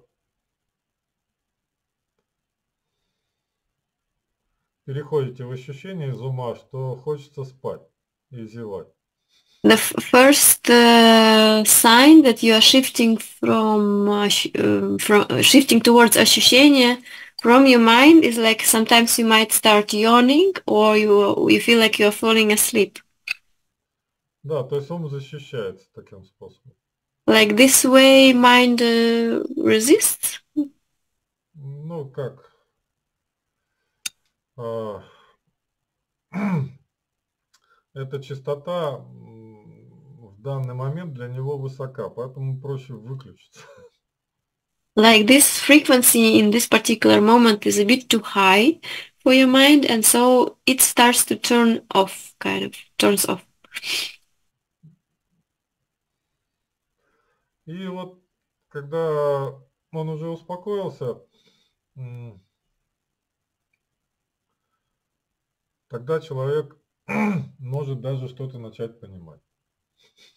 переходите в ощущение из ума, что хочется спать и зевать. The first sign that you are shifting from shifting towards ощущения from your mind is like sometimes you might start yawning or you feel like you're falling asleep. Да, то есть ум защищается таким способом. Like this way mind resists? Ну как? Эта частота в данный момент для него высока, поэтому проще выключиться. Like this frequency in this particular moment is a bit too high for your mind, and so it starts to turn off, kind of turns off. И вот когда он уже успокоился, тогда человек может даже что-то начать понимать.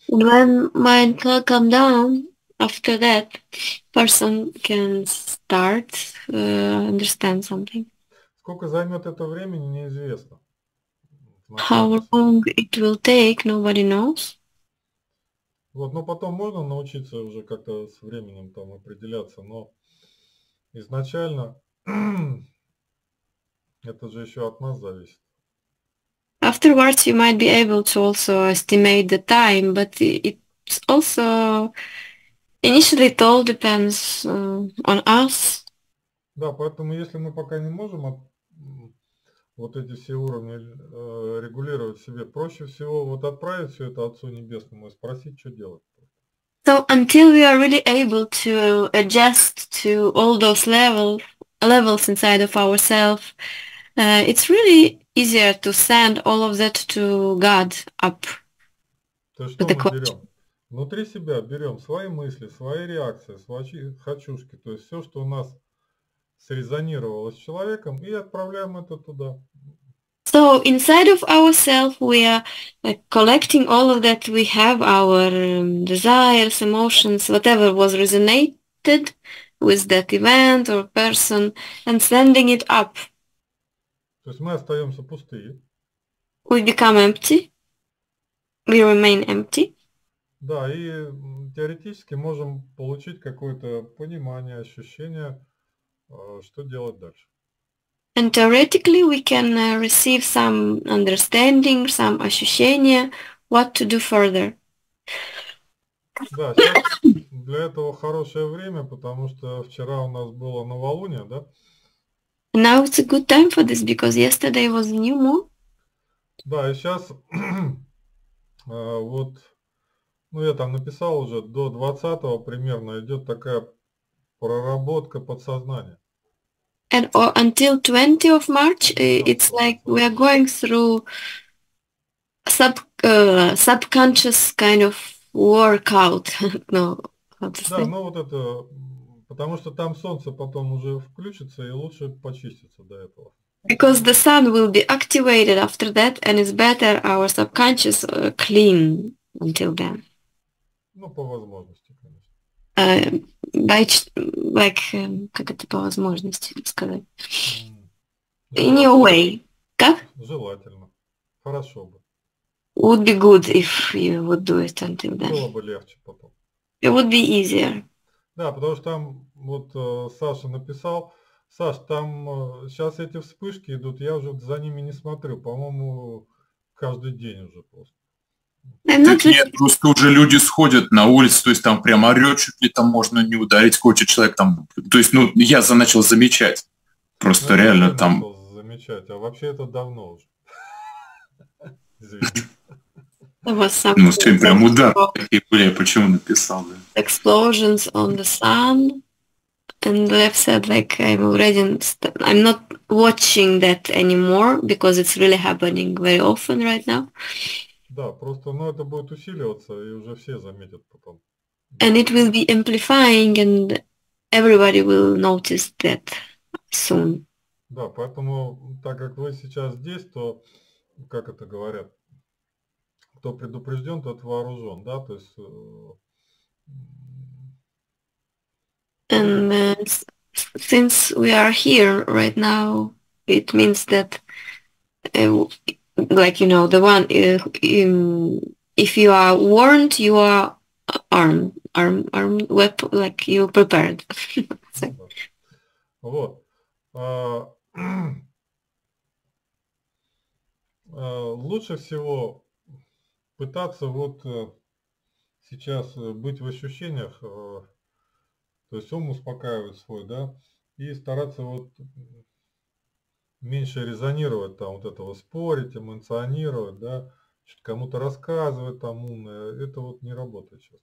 When mind calm down, after that, person can start understand something. Сколько займет это времени, неизвестно. How long it will take, nobody knows. Вот, но потом можно научиться уже как-то с временем там определяться, но изначально это же еще от нас зависит. Afterwards, you might be able to also estimate the time, but it's also initially it all depends on us. Да, поэтому если мы пока не можем вот эти все уровни регулировать в себе, проще всего вот отправить все это Отцу Небесному и спросить, что делать. So until we are really able to adjust to all those levels inside of ourselves, it's really easier to send all of that to God up. То есть что мы берем? Внутри себя берем свои мысли, свои реакции, свои хочушки, то есть все, что у нас срезонировало с человеком, и отправляем это туда. So inside of ourselves, we are collecting all of that. We have our desires, emotions, whatever was resonated with that event or person, and sending it up. То есть мы остаемся пустые. We become empty. We remain empty. Да, и теоретически можем получить какое-то понимание, ощущение, что делать дальше. And theoretically, we can receive some understanding, some ощущения, what to do further. Да, сейчас для этого хорошее время, потому что вчера у нас было новолуние, да? Now it's a good time for this, because yesterday was new moon. Да, и сейчас вот, ну я там написал уже, до 20-го примерно идет такая проработка подсознания. And until 20th of March, it's like we are going through subconscious kind of workout. No, how to say? Да, ну вот это, потому что там солнце потом уже включится, и лучше почиститься до этого. Because the sun will be activated after that, and it's better our subconscious clean until then. Ну, по возможности, конечно. Как это по возможности сказать? In Желательно. your way. Как? Желательно. Хорошо бы. would be good if you would do it until then. Было бы легче потом. It would be easier. Да, потому что там вот Саша написал, Саш, там сейчас эти вспышки идут, я уже за ними не смотрю, по-моему, каждый день уже просто. I'm Так not нет, просто уже люди сходят на улицу, то есть там прям орёт, чуть ли там можно не ударить, хочет человек там. То есть, ну, я начал замечать. Просто Ну, это реально ты там. начал замечать, а вообще это давно уже. Извини. there was some Ну, сегодня прям удар такие были, я почему написал, да. explosions on the sun, and Lev said like I'm not watching that anymore because it's really happening very often right now. Да, просто, ну, это будет усиливаться, и уже все заметят потом. And it will be amplifying, and everybody will notice that soon. Да, поэтому, так как вы сейчас здесь, то, как это говорят, кто предупрежден, тот вооружен, да, то есть... And since we are here right now, it means that, like, you know, the one, if you are warned, you are armed, weapon, like you prepared. So. Вот. Лучше всего пытаться вот сейчас быть в ощущениях, то есть ум успокаивать свой, да, и стараться вот меньше резонировать, там вот этого спорить, эмоционировать, да, что-то кому-то рассказывать там умное, это вот не работает сейчас.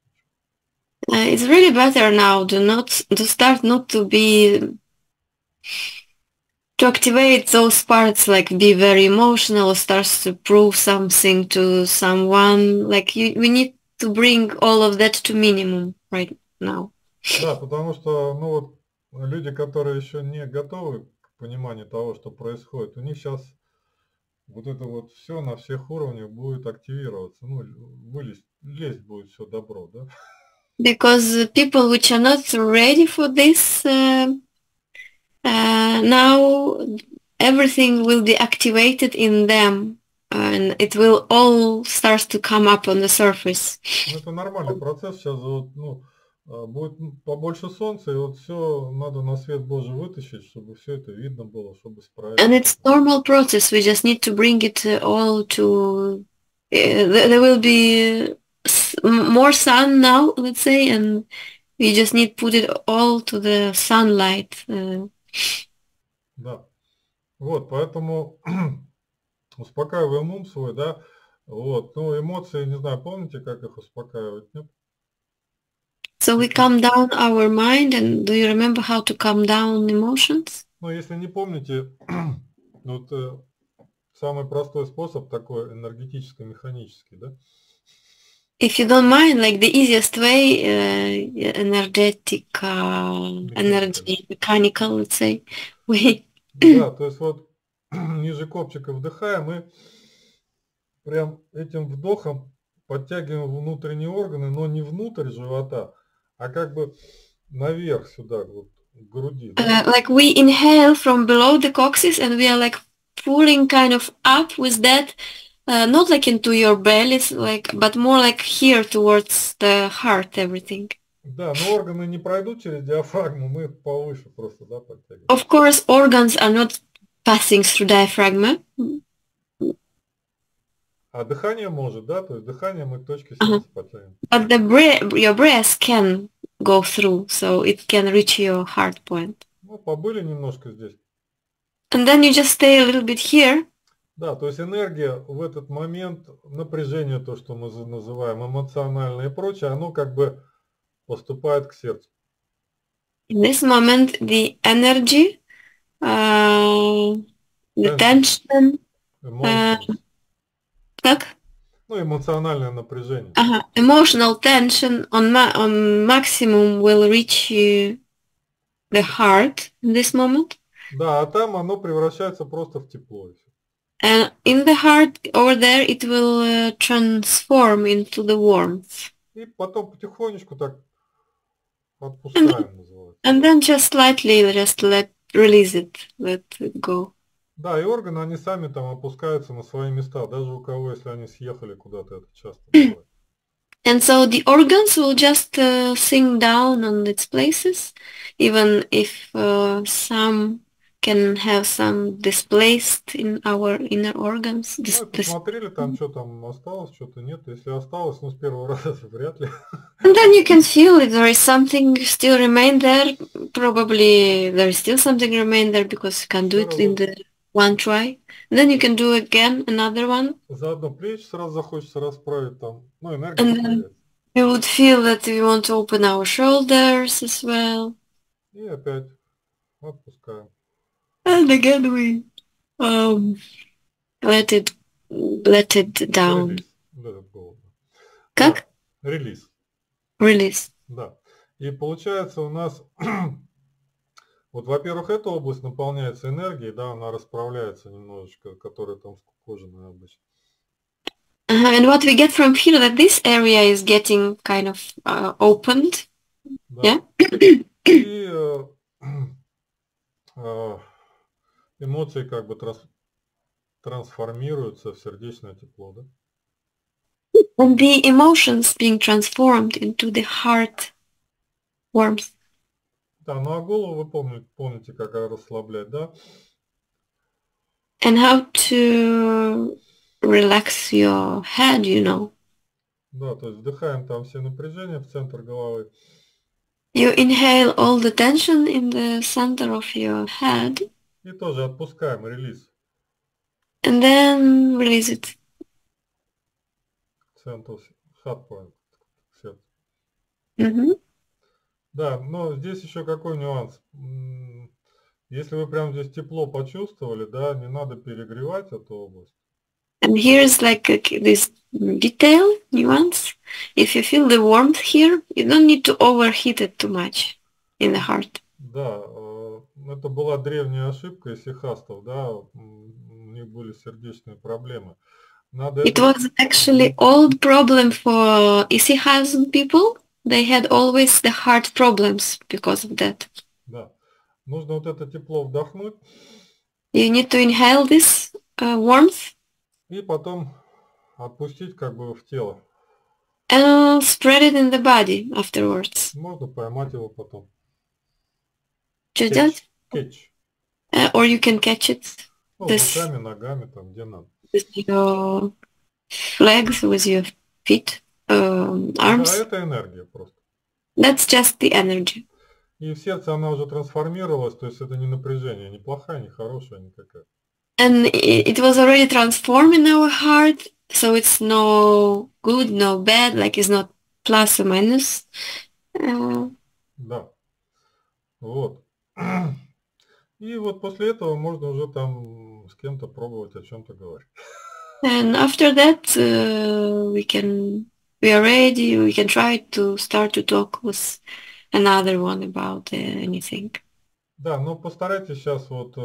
It's really better now to start not to activate those parts, like be very emotional or starts to prove something to someone. Like we need to bring all of that to minimum right now. Да, потому что, ну вот, люди, которые еще не готовы к пониманию того, что происходит, у них сейчас вот это вот все на всех уровнях будет активироваться, ну, лезть будет все добро, да? Because people which are not ready for this, now everything will be activated in them, and it will all start to come up on the surface. Ну, это нормальный процесс, сейчас вот, ну, будет побольше солнца, и вот все надо на свет Божий вытащить, чтобы все это видно было, чтобы справиться. And it's normal process. We just need to bring it all to. There will be more sun now, let's say, and we just need to put it all to the sunlight. Да. Вот, поэтому успокаиваем ум свой, да. Вот, ну, эмоции, не знаю, помните, как их успокаивать, нет? So we calm down our mind, and do you remember how to calm down emotions? Ну, если не помните, вот самый простой способ такой энергетическо-механический, да? If you don't mind, like the easiest way, energy, mechanical, let's say, way. Да, то есть вот ниже копчика вдыхаем и прям этим вдохом подтягиваем внутренние органы, но не внутрь живота, а как бы наверх сюда, вот к груди. Да? Like we inhale from below the coccyx, and we are like pulling kind of up with that, not like into your belly, like, but more like here towards the heart, everything. Да, но органы не пройдут через диафрагму, мы их повыше просто, да, подтягиваем. Of course, organs are not passing through diaphragm. А дыхание может, да, то есть дыхание мы к точке сердца подтягиваем. But your breath can go through, so it can reach your heart point. Ну, побыли немножко здесь. And then you just stay a little bit here. Да, то есть энергия в этот момент, напряжение, то, что мы называем эмоциональное и прочее, оно как бы поступает к сердцу. In this moment, the energy, the tension, как? Ну, эмоциональное напряжение. Emotional tension on maximum will reach the heart in this moment. Да, а там оно превращается просто в тепло. And in the heart over there, it will transform into the warmth. И потом потихонечку так отпускаем, называется. And then just slightly, just release it, let it go. Да, и органы, они сами там опускаются на свои места, даже у кого, если они съехали куда-то, это часто бывает. And so the organs will just sink down on its places, even if some can have some displaced in our inner organs. Ну и посмотрели там, что там осталось, что-то нет. Если осталось, ну с первого раза вряд ли. And then you can feel if there is something still remain there. Probably there is still something remain there because you can do it in the one try. And then you can do again another one. Заодно плечи сразу захочется расправить там, ну энергия And then появится. you would feel that we want to open our shoulders as well. И опять отпускаем. And again we let it down. Релиз. Let it go. Как? Да, релиз. Release. Да. И получается у нас, вот, во-первых, эта область наполняется энергией, да, она расправляется немножечко, которая там скукоженная обычно. And what we get from here, that this area is getting kind of opened. Да. Yeah. И эмоции как бы трансформируются в сердечное тепло, да? And the emotions being transformed into the heart warmth. Да, ну а голову вы помните, как расслаблять, да? And how to relax your head, you know. Да, то есть вдыхаем там все напряжения в центр головы. You inhale all the tension in the center of your head. И тоже отпускаем, релиз. And then release it. Центр, heart point, сердце. Mm-hmm. Да, но здесь еще какой нюанс. Если вы прям здесь тепло почувствовали, да, не надо перегревать эту область. And here's like this detail, nuance. If you feel the warmth here, you don't need to overheat it too much in the heart. Да, это была древняя ошибка исихастов, да, у них были сердечные проблемы. It was actually old problem for Isihazan people. They had always the heart problems because of that. Да, нужно вот это тепло вдохнуть. You need to inhale this warmth. И потом отпустить как бы в тело. And spread it in the body afterwards. Можно поймать его потом. Just that? Catch. Or you can catch it. Ну, руками, ногами, там, где надо. With your legs, with your feet, arms. Да, это энергия просто. That's just the energy. И в сердце она уже трансформировалась, то есть это не напряжение, не плохая, не хорошая никакая. And it was already transformed in our heart, so it's no good, no bad, like it's not plus or minus. Да. Вот. И вот после этого можно уже там с кем-то пробовать о чем-то говорить. And after that, we are ready, we can try to start to talk with another one about anything. Да, но постарайтесь сейчас вот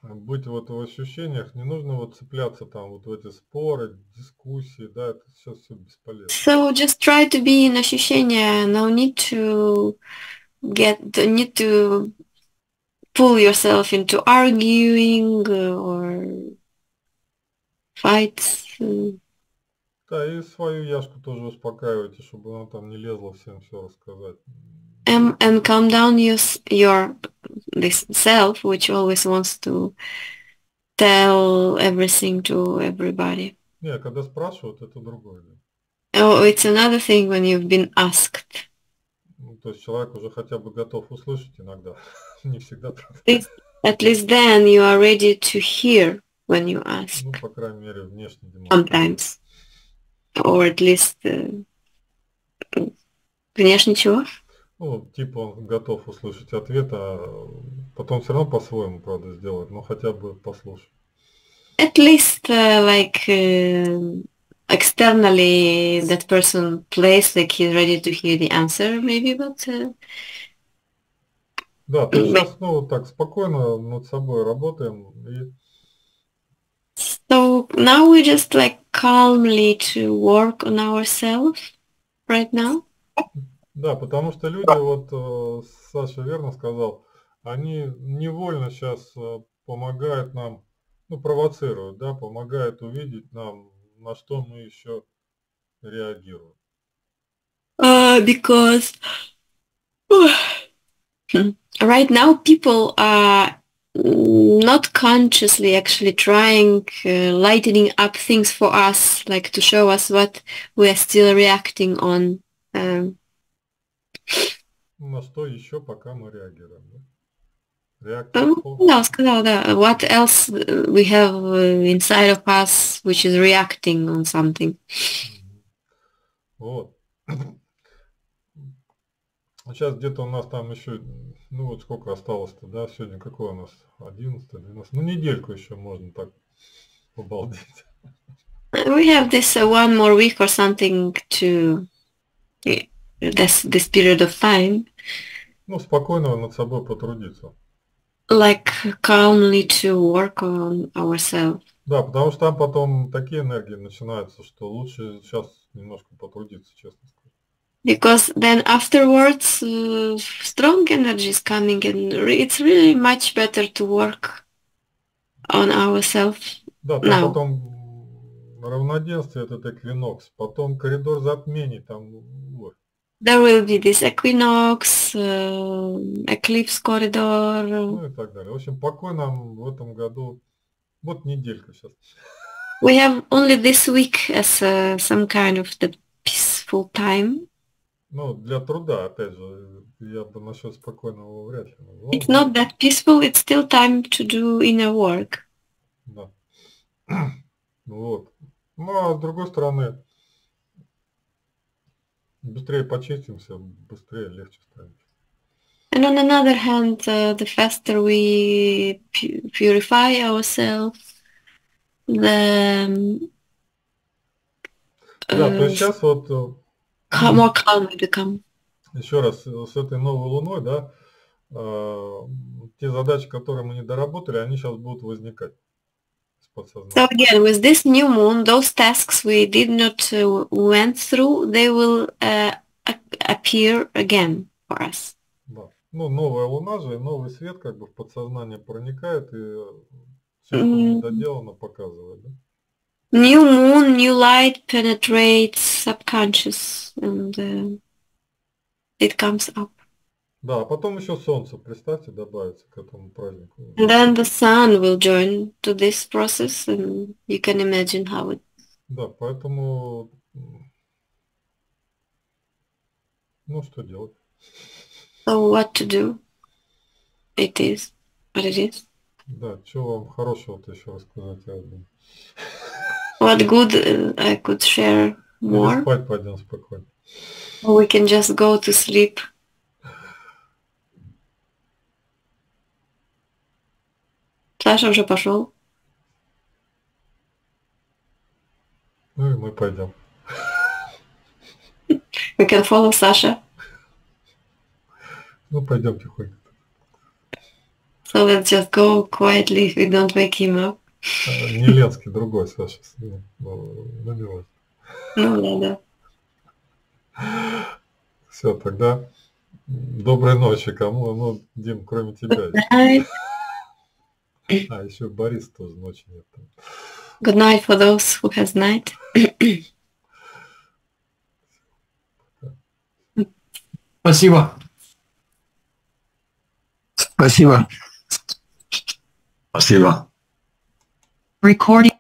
быть вот в ощущениях, не нужно вот цепляться там вот в эти споры, дискуссии, да, это сейчас все бесполезно. So just try to be in ощущения, no need to pull yourself into arguing or fights. Да, и свою яшку тоже успокаивайте, чтобы она там не лезла всем все рассказать. And calm down this self, which always wants to tell everything to everybody. Не, когда спрашивают, это другое. Oh, it's another thing when you've been asked. Ну, то есть человек уже хотя бы готов услышать иногда, не всегда. At least then you are ready to hear when you ask. Ну, по крайней мере, внешне. Sometimes. Or at least внешне чего? Ну, типа он готов услышать ответ, а потом все равно по-своему, правда, сделать, но хотя бы послушать. At least externally that person plays like he's ready to hear the answer, maybe, but... Да, то есть сейчас, ну, вот так спокойно над собой работаем. И... So now we just like calmly to work on ourselves right now. Да, потому что люди, вот Саша верно сказал, они невольно сейчас помогают нам, ну, провоцируют, да, помогают увидеть нам, на что мы еще реагируем. Because right now people are not consciously actually trying lightening up things for us, like to show us what we are still reacting on. На что еще пока мы реагируем, да? Да, сказала, да. What else we have inside of us which is reacting on something. Вот. Сейчас где-то у нас там еще, ну вот сколько осталось-то, да, сегодня какой у нас, 11, 12, ну недельку еще можно так побалдеть. We have this one more week or something to this period of time. Ну, спокойно над собой потрудиться. Like calmly to work on ourselves. Да, потому что там потом такие энергии начинаются, что лучше сейчас немножко потрудиться, честно сказать. Because then afterwards strong energy is coming and it's really much better to work on ourselves. Да, там now. Потом равноденствие, этот эквинокс, потом коридор затмений, там, вот. There will be this equinox, eclipse corridor. Ну и так далее. В общем, покой нам в этом году, вот неделька сейчас. We have only this week as some kind of the peaceful time. Ну, для труда, опять же, я бы насчет спокойного вряд ли назвал. It's not that peaceful, it's still time to do inner work. Да. Вот. Ну, а с другой стороны, быстрее почистимся, быстрее легче станет. And on another hand, the faster we purify ourselves, the Да, то есть сейчас вот more calm we become. еще раз, с этой новой луной, да, те задачи, которые мы не доработали, они сейчас будут возникать с подсознания. So again, with this new moon, those tasks we did not went through, they will appear again for us. Да. Ну, новая луна же, и новый свет как бы в подсознание проникает и все, что недоделано, показывает, да? New moon, new light penetrates subconscious and it comes up. Да, а потом еще солнце, представьте, добавится к этому празднику. And then the sun will join to this process and you can imagine how it... Да, поэтому, ну, что делать? So what to do? It is what it is. Да, что вам хорошего-то еще рассказать? What good I could share more? Или спать пойдем спокойно. Or we can just go to sleep. Саша уже пошел. Ну и мы пойдем. We can follow Sasha. Ну, пойдем тихонько. So let's just go quietly if we don't wake him up. Не Ленский, другой Саша. Ну, не важно. Ну, да. Все, тогда доброй ночи кому? Ну, Дим, кроме тебя. А, еще Борис тоже ночи нет. Good night for those who has night. Спасибо. Спасибо. Спасибо. Recording.